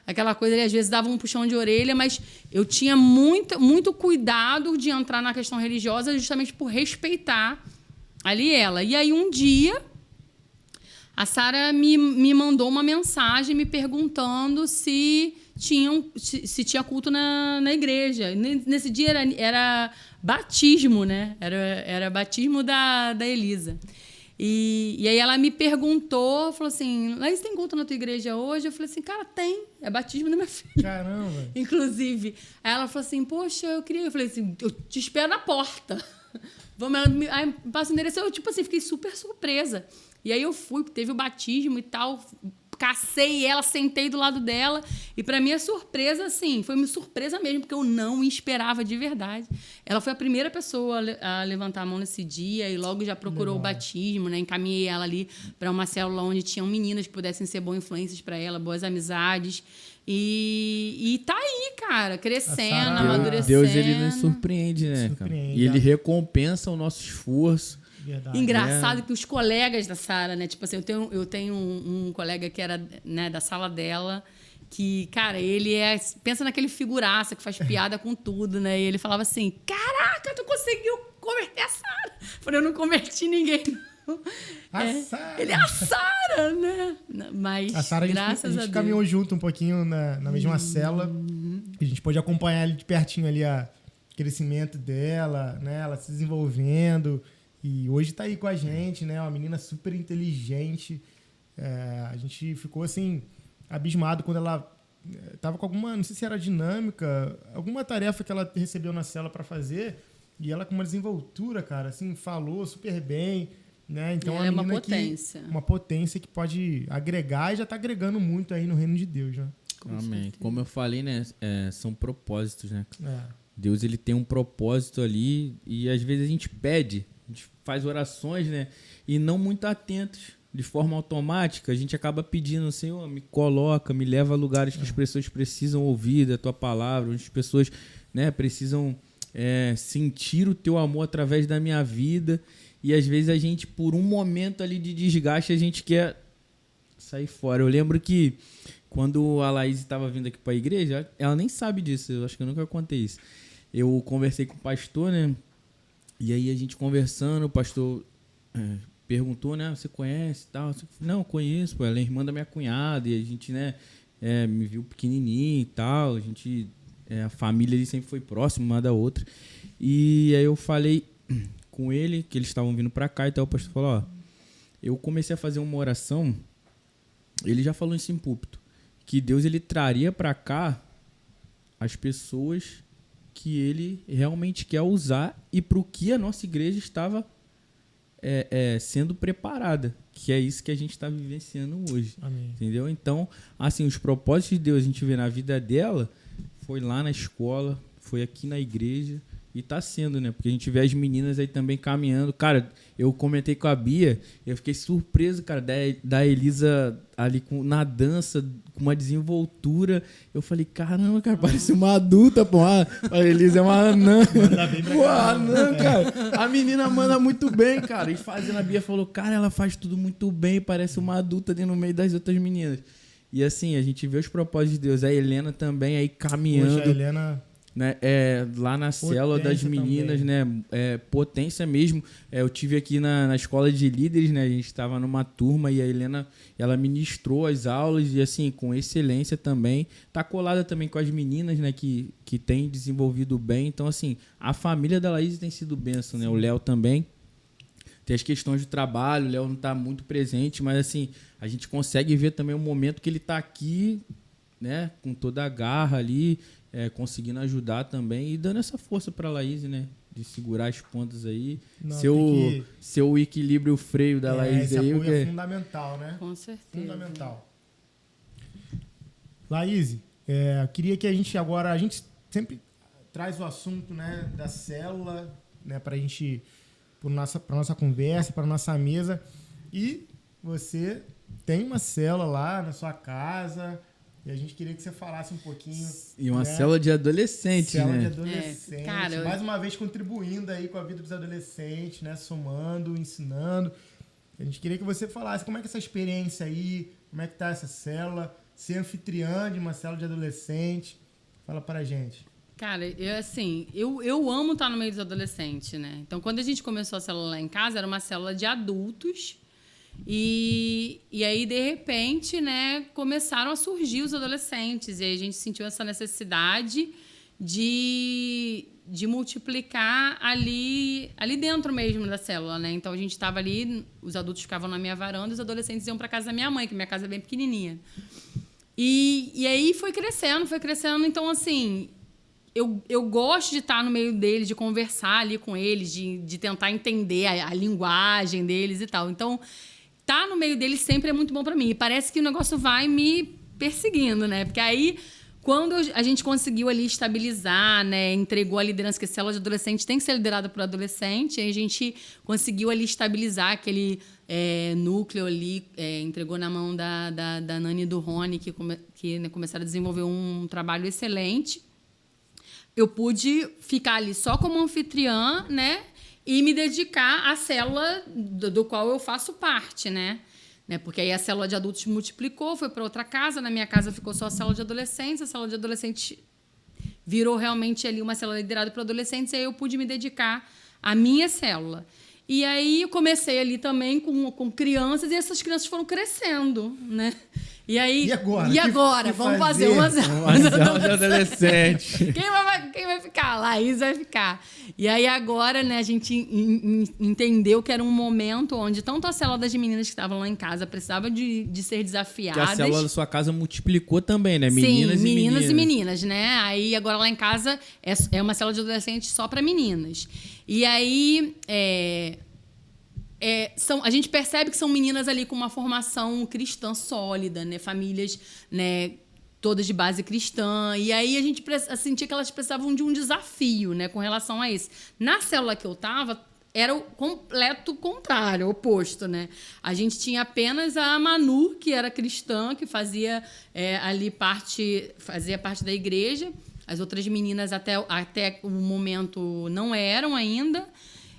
Aquela coisa ali, às vezes dava um puxão de orelha, mas eu tinha muito cuidado de entrar na questão religiosa justamente por respeitar ali ela. E aí, um dia, a Sara me mandou uma mensagem me perguntando se tinha culto na igreja. Nesse dia era batismo, né? Era batismo da Elisa. E aí ela me perguntou, falou assim, Laís, tem culto na tua igreja hoje? Eu falei assim, cara, tem. É batismo da minha filha. Caramba. Inclusive. Aí ela falou assim, poxa, eu queria... Eu falei assim, eu te espero na porta. Aí passa o endereço, eu, tipo assim, fiquei super surpresa. E aí eu fui, teve o batismo e tal, cacei ela, sentei do lado dela. E pra minha surpresa, assim, foi uma surpresa mesmo, porque eu não esperava de verdade. Ela foi a primeira pessoa a levantar a mão nesse dia e logo já procurou o batismo, né? Encaminhei ela ali para uma célula onde tinham meninas que pudessem ser boas influências para ela, boas amizades. E tá aí, cara, crescendo, amadurecendo. Deus, ele nos surpreende, né, cara? E ele recompensa o nosso esforço. Verdade. Engraçado que os colegas da Sara, né? Tipo assim, eu tenho um colega que era, né, da sala dela, que, cara, ele pensa naquele figuraça que faz piada com tudo, né? E ele falava assim, caraca, tu conseguiu converter a Sara. Eu falei, eu não converti ninguém, não. Ele é a Sara, né? Mas, a Sara, graças a gente Deus. caminhou junto um pouquinho na mesma cela. A gente pôde acompanhar ali de pertinho ali o crescimento dela, né? Ela se desenvolvendo. E hoje tá aí com a gente, né? Uma menina super inteligente. A gente ficou, assim, abismado quando ela tava com alguma, não sei se era dinâmica, alguma tarefa que ela recebeu na cela para fazer. E ela com uma desenvoltura, cara, assim, falou super bem, né? Então ela é uma menina potência. Uma potência que pode agregar e já tá agregando muito aí no reino de Deus, né? Amém. Como eu falei, né? São propósitos, né? Deus, ele tem um propósito ali e às vezes a gente pede, a gente faz orações, né? E não muito atentos, de forma automática, a gente acaba pedindo, Senhor, me coloca, me leva a lugares que as pessoas precisam ouvir da tua palavra, onde as pessoas, né, precisam sentir o teu amor através da minha vida. E às vezes a gente, por um momento ali de desgaste, a gente quer sair fora. Eu lembro que quando a Laís estava vindo aqui para a igreja, ela nem sabe disso, eu acho que eu nunca contei isso. Eu conversei com o pastor, né? E aí a gente conversando, o pastor perguntou, né? Você conhece e tal? Não, conheço, pô. Ela é irmã da minha cunhada e a gente, né? Me viu pequenininho e tal. A gente, a família ali sempre foi próxima uma da outra. E aí eu falei com ele que eles estavam vindo para cá e tal. O pastor falou, ó, eu comecei a fazer uma oração. Ele já falou isso em púlpito, que Deus ele traria para cá as pessoas que ele realmente quer usar e para o que a nossa igreja estava sendo preparada, que é isso que a gente está vivenciando hoje. Amém. Entendeu? Então, assim, os propósitos de Deus a gente vê na vida dela, foi lá na escola, foi aqui na igreja e tá sendo, né? Porque a gente vê as meninas aí também caminhando. Cara, eu comentei com a Bia, eu fiquei surpreso, cara, da Elisa ali na dança, com uma desenvoltura. Eu falei, caramba, cara, parece uma adulta, pô. A Elisa é uma anã. Manda bem pra caramba. Anã, cara. A menina manda muito bem, cara. E fazendo, a Bia falou, cara, ela faz tudo muito bem, parece uma adulta ali no meio das outras meninas. E assim, a gente vê os propósitos de Deus. A Helena também aí caminhando. Poxa, a Helena... Né, lá na célula das meninas, também. né, potência mesmo. Eu tive aqui na escola de líderes, né, a gente estava numa turma e a Helena, ela ministrou as aulas e assim, com excelência também. Tá colada também com as meninas, né, que tem desenvolvido bem. Então, assim, a família da Laís tem sido bênção, né, o Léo também. Tem as questões de trabalho, o Léo não está muito presente, mas assim, a gente consegue ver também o momento que ele está aqui, né, com toda a garra ali, conseguindo ajudar também e dando essa força para a Laís, né? De segurar as pontas aí. Ser o equilíbrio, o freio da Laís esse aí. Apoio é fundamental, né? Com certeza. Fundamental. Laís, queria que a gente sempre traz o assunto, né, da célula, né, para a gente, para nossa conversa, para nossa mesa. E você tem uma célula lá na sua casa. E a gente queria que você falasse um pouquinho. E uma célula de adolescente, célula né? de adolescente. Cara, mais uma vez contribuindo aí com a vida dos adolescentes, né? Somando, ensinando. A gente queria que você falasse como é que essa experiência aí, como é que tá essa célula, ser anfitriã de uma célula de adolescente. Fala pra gente. Cara, eu amo estar no meio dos adolescentes, né? Então, quando a gente começou a célula lá em casa, era uma célula de adultos. E aí, de repente, né, começaram a surgir os adolescentes. E aí a gente sentiu essa necessidade de multiplicar ali dentro mesmo da célula, né? Então, a gente estava ali, os adultos ficavam na minha varanda, os adolescentes iam para casa da minha mãe, que minha casa é bem pequenininha. E aí foi crescendo. Então, assim, eu gosto de estar no meio deles, de conversar ali com eles, de tentar entender a linguagem deles e tal. Então, estar no meio deles sempre é muito bom para mim. E parece que o negócio vai me perseguindo, né? Porque aí, quando a gente conseguiu ali estabilizar, né? Entregou a liderança, que a célula de adolescente tem que ser liderada por adolescente, aí a gente conseguiu ali estabilizar aquele núcleo ali, entregou na mão da Nani e do Rony, que né, começaram a desenvolver um trabalho excelente. Eu pude ficar ali só como anfitriã, né? e me dedicar à célula do qual eu faço parte, né? Porque aí a célula de adultos multiplicou, foi para outra casa, na minha casa ficou só a célula de adolescentes, a célula de adolescentes virou realmente ali uma célula liderada para adolescentes, e aí eu pude me dedicar à minha célula. E aí eu comecei ali também com crianças, e essas crianças foram crescendo, né? E aí, e agora? Vamos fazer uma célula de adolescente. Quem vai ficar? Laís vai ficar. E aí agora, né, a gente entendeu que era um momento onde tanto a célula das meninas que estavam lá em casa precisava de ser desafiadas. Que a célula da sua casa multiplicou também, né? Meninas e meninas, né? Aí agora lá em casa é uma célula de adolescentes só para meninas. E aí a gente percebe que são meninas ali com uma formação cristã sólida, né? Famílias, né, todas de base cristã. E aí a gente sentia que elas precisavam de um desafio, né, com relação a isso. Na célula que eu estava, era o completo contrário, o oposto, né? A gente tinha apenas a Manu, que era cristã, que fazia fazia parte da igreja. As outras meninas até o momento não eram ainda.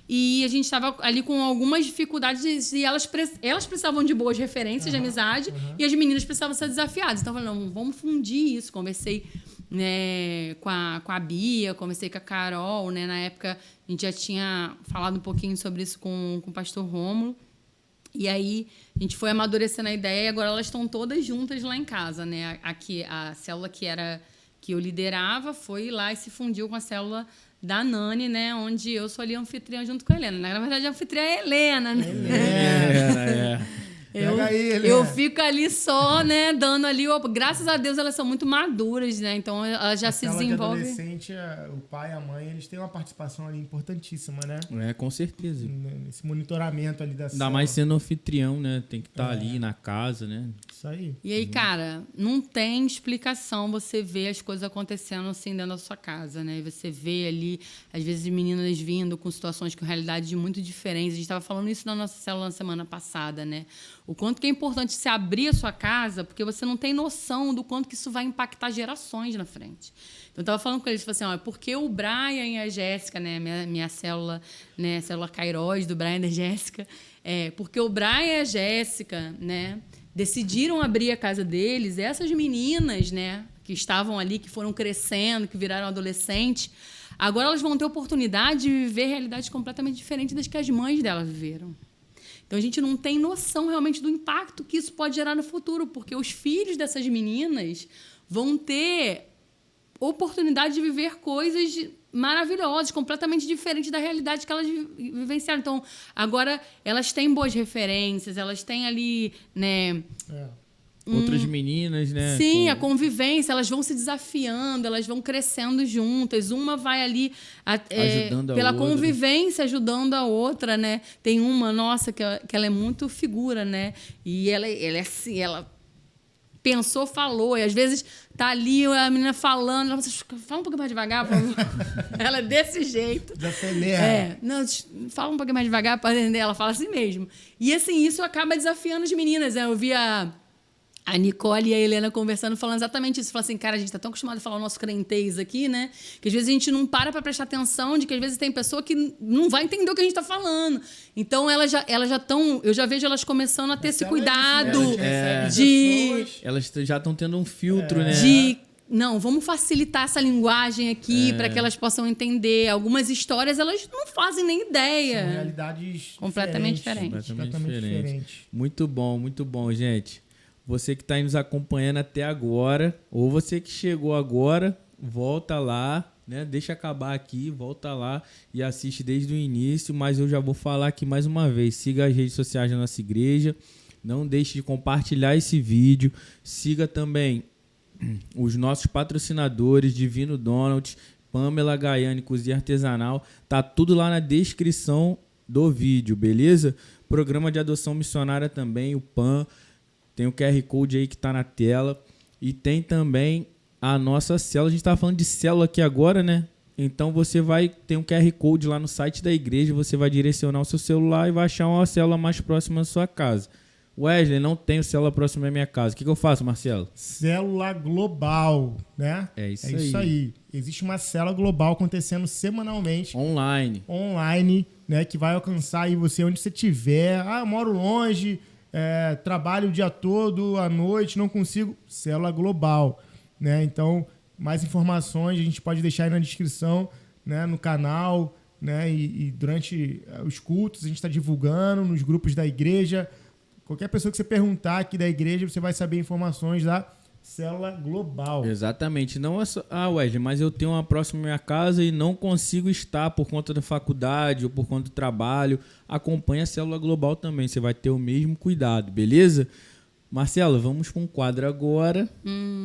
E a gente estava ali com algumas dificuldades e elas precisavam de boas referências de amizade e as meninas precisavam ser desafiadas. Então, eu falei, não, vamos fundir isso. Conversei, né, com a Bia, conversei com a Carol. Né, na época, a gente já tinha falado um pouquinho sobre isso com o pastor Rômulo. E aí, a gente foi amadurecendo a ideia e agora elas estão todas juntas lá em casa. Né? Aqui, a célula que eu liderava foi lá e se fundiu com a célula da Nani, né? Onde eu sou ali anfitriã junto com a Helena. Na verdade, a anfitriã é a Helena, né? Eu fico ali só, né? Dando ali... Graças a Deus, elas são muito maduras, né? Então, elas já se desenvolvem. De adolescente, o pai e a mãe, eles têm uma participação ali importantíssima, né? Com certeza. Esse monitoramento ali da Ainda mais sendo anfitrião, né? Tem que estar ali na casa, né? Isso aí. E aí, cara, não tem explicação você ver as coisas acontecendo assim dentro da sua casa, né? E você vê ali, às vezes, meninas vindo com situações com realidades muito diferentes. A gente estava falando isso na nossa célula na semana passada, né? O quanto que é importante se abrir a sua casa, porque você não tem noção do quanto que isso vai impactar gerações na frente. Então, eu estava falando com eles, assim, porque o Brian e a Jéssica, né, minha célula, né, a célula Kairos do Brian e da Jéssica, porque o Brian e a Jéssica, né, decidiram abrir a casa deles, essas meninas, né, que estavam ali, que foram crescendo, que viraram adolescentes, agora elas vão ter oportunidade de viver realidades completamente diferentes das que as mães delas viveram. Então, a gente não tem noção realmente do impacto que isso pode gerar no futuro, porque os filhos dessas meninas vão ter oportunidade de viver coisas maravilhosas, completamente diferentes da realidade que elas vivenciaram. Então, agora, elas têm boas referências, elas têm ali, né... Outras meninas, né? Sim, a convivência, elas vão se desafiando, elas vão crescendo juntas. Uma vai ali ajudando pela a outra. convivência, ajudando a outra, né? Tem uma, nossa, que ela é muito figura, né? E ela é assim, ela pensou, falou. E às vezes tá ali a menina falando, ela fala um pouquinho mais devagar, por favor. Ela é desse jeito. Desacelera. Não, fala um pouquinho mais devagar para entender. Ela fala assim mesmo. E assim, isso acaba desafiando as meninas, né? Eu vi a Nicole e a Helena conversando, falando exatamente isso. Falaram assim, cara, a gente tá tão acostumado a falar o nosso crentez aqui, né? Que às vezes a gente não para prestar atenção de que às vezes tem pessoa que não vai entender o que a gente tá falando. Então, elas já estão... Eu já vejo elas começando a ter esse cuidado Elas já estão tendo um filtro, né? Não, vamos facilitar essa linguagem aqui para que elas possam entender. Algumas histórias elas não fazem nem ideia. São realidades completamente diferentes. Completamente diferentes. Muito bom, gente. Você que está nos acompanhando até agora, ou você que chegou agora, volta lá, né? Deixa acabar aqui, volta lá e assiste desde o início. Mas eu já vou falar aqui mais uma vez. Siga as redes sociais da nossa igreja. Não deixe de compartilhar esse vídeo. Siga também os nossos patrocinadores, Divino Donald, Pamela Gaiane Cozinha Artesanal. Tá tudo lá na descrição do vídeo, beleza? Programa de adoção missionária também, o PAN. Tem o QR Code aí que tá na tela. E tem também a nossa célula. A gente tá falando de célula aqui agora, né? Então você vai ter um QR Code lá no site da igreja. Você vai direcionar o seu celular e vai achar uma célula mais próxima da sua casa. Wesley, não tenho célula próxima à minha casa. O que eu faço, Marcelo? Célula global, né? É isso isso aí. Existe uma célula global acontecendo semanalmente. Online, né? Que vai alcançar aí você onde você estiver. Ah, eu moro longe, trabalho o dia todo, à noite, não consigo. Célula global, né? Então, mais informações a gente pode deixar aí na descrição, né? No canal, né? E durante os cultos a gente está divulgando nos grupos da igreja. Qualquer pessoa que você perguntar aqui da igreja, você vai saber informações da célula global. Exatamente. Não é só... Wesley, mas eu tenho uma próxima à minha casa e não consigo estar por conta da faculdade ou por conta do trabalho. Acompanhe a célula global também. Você vai ter o mesmo cuidado, beleza? Marcelo, vamos para um quadro agora.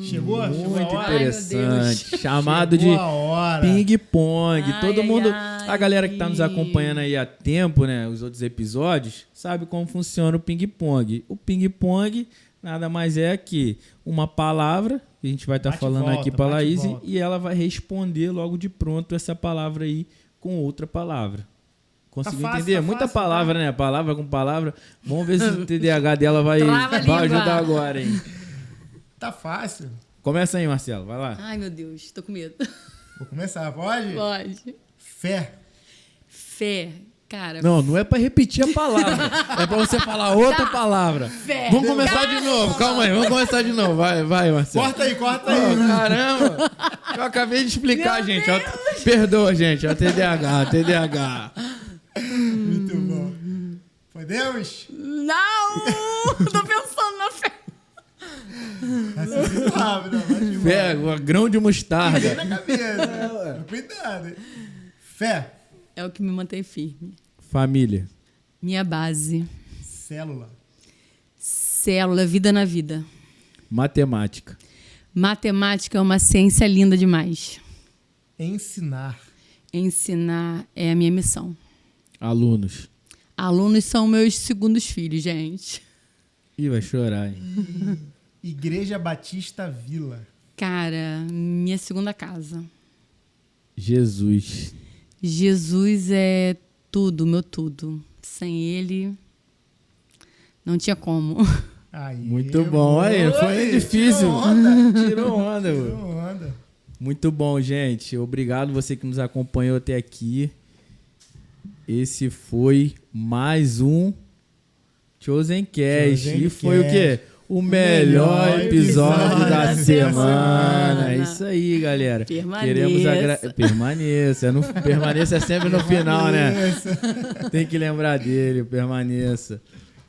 Chegou? Muito Chegou a hora? interessante. Chamado Chegou de a hora. ping-pong. Todo mundo... ai. A galera que está nos acompanhando aí há tempo, né? Os outros episódios, sabe como funciona o ping-pong. O ping-pong nada mais é que uma palavra que a gente vai estar falando volta, aqui para a Laís volta. e ela vai responder logo de pronto essa palavra aí com outra palavra. Conseguiu Tá fácil, entender? tá Muita fácil, palavra, tá? né? Palavra com palavra. Vamos ver se o TDAH dela vai Trava a língua. ajudar agora, hein? Tá fácil. Começa aí, Marcelo. Vai lá. Ai, meu Deus, tô com medo. Vou começar, pode? Pode. Fé. Fé. Cara, Não é pra repetir a palavra. É pra você falar outra palavra. fé. Vamos começar de novo. Calma aí, vamos começar de novo. Vai, Marcelo. Corta aí. Oh, caramba. Eu acabei de explicar, gente. Perdoa, gente. É o TDAH. Muito bom. Podemos? Não! Tô pensando na fé. Raciocínio rápido. Vai de Fé, grão de mostarda. Vem na cabeça. Cuidado. Fé. É o que me mantém firme. Família. Minha base. Célula. Célula, vida na vida. Matemática. Matemática é uma ciência linda demais. Ensinar. Ensinar é a minha missão. Alunos. Alunos são meus segundos filhos, gente. Ih, vai chorar, hein? Igreja Batista Vila. Cara, minha segunda casa. Jesus. Jesus é tudo, meu tudo. Sem ele, não tinha como. Aí, Muito bom. Aí, foi difícil. Tirou onda, mano. Tirou onda. Muito bom, gente. Obrigado você que nos acompanhou até aqui. Esse foi mais um Chosen Cast. E foi o quê? O melhor episódio da semana. É isso aí, galera. Permaneça. Permaneça sempre no final, né? Tem que lembrar dele, permaneça.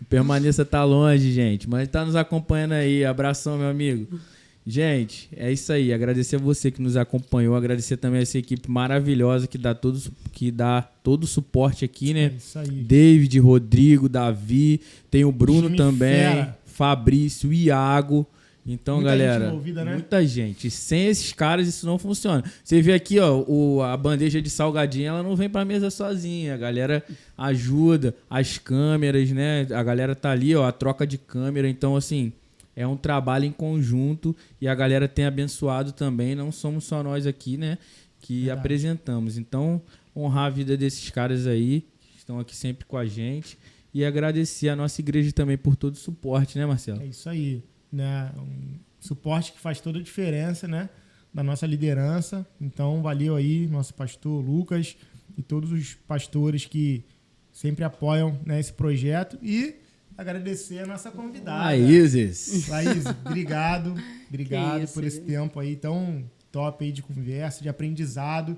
Permaneça tá longe, gente, mas tá nos acompanhando aí. Abração, meu amigo. Gente, é isso aí. Agradecer a você que nos acompanhou. Agradecer também a essa equipe maravilhosa que dá todo o suporte aqui, né? É isso aí. David, Rodrigo, Davi. Tem o Bruno Time também. fera. Fabrício, Iago. Então, Muita galera, gente envolvida, né? muita gente. Sem esses caras isso não funciona. Você vê aqui, ó, a bandeja de salgadinho, ela não vem pra mesa sozinha. A galera ajuda, as câmeras, né? A galera tá ali, ó, a troca de câmera. Então, assim, é um trabalho em conjunto e a galera tem abençoado também. Não somos só nós aqui, né, que apresentamos. Então, honrar a vida desses caras aí, que estão aqui sempre com a gente. E agradecer a nossa igreja também por todo o suporte, né, Marcelo? É isso aí. Né? Um suporte que faz toda a diferença, né? Da nossa liderança. Então, valeu aí, nosso pastor Lucas e todos os pastores que sempre apoiam, né, esse projeto. E agradecer a nossa convidada. Laíses. Laís, obrigado. Obrigado isso, por esse tempo aí tão top aí de conversa, de aprendizado.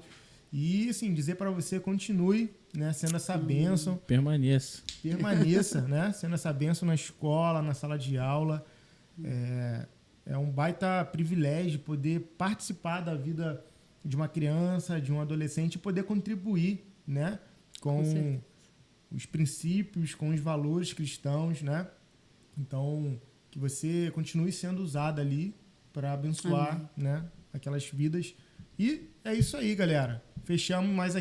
E, assim, dizer para você, continue, né, sendo essa bênção. Permaneça, né? Sendo essa bênção na escola, na sala de aula. É um baita privilégio poder participar da vida de uma criança, de um adolescente e poder contribuir, né, com os princípios, com os valores cristãos, né? Então, que você continue sendo usado ali para abençoar, né, aquelas vidas. E é isso aí, galera. Fechamos mais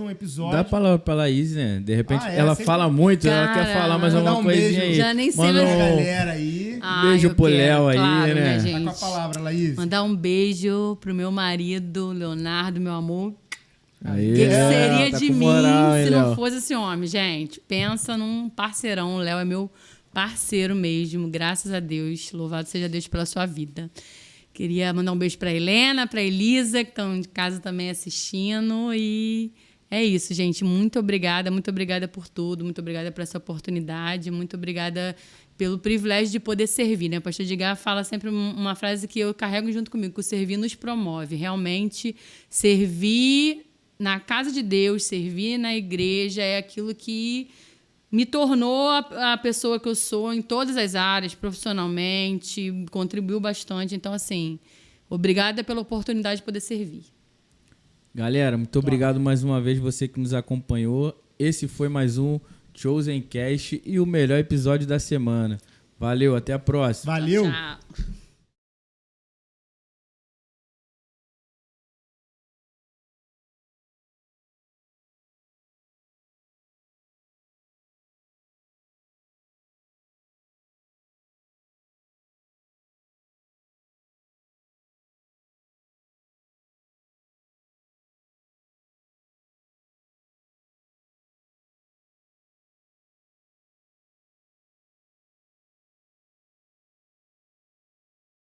um episódio. Dá a palavra pra Laís, né? De repente, ela sempre... fala muito, Cara, ela quer falar mais mandar alguma um coisinha beijo. aí. Já nem sei Manda mais. Galera aí. Beijo eu pro quero, Léo aí, claro, né? Tá gente? com a palavra, Laís. Mandar um beijo pro meu marido, Leonardo, meu amor. Aí, O que seria tá de com mim moral, hein, se não Léo? fosse esse homem, gente? Pensa num parceirão. O Léo é meu parceiro mesmo, graças a Deus. Louvado seja Deus pela sua vida. Queria mandar um beijo para Helena, para Elisa, que estão de casa também assistindo. E é isso, gente. Muito obrigada por tudo. Muito obrigada por essa oportunidade. Muito obrigada pelo privilégio de poder servir, né? O pastor Edgar fala sempre uma frase que eu carrego junto comigo, que o servir nos promove. Realmente, servir na casa de Deus, servir na igreja é aquilo que me tornou a pessoa que eu sou em todas as áreas, profissionalmente, contribuiu bastante. Então, assim, obrigada pela oportunidade de poder servir. Galera, muito obrigado mais uma vez você que nos acompanhou. Esse foi mais um Chosen Cast e o melhor episódio da semana. Valeu, até a próxima. Valeu! Tchau.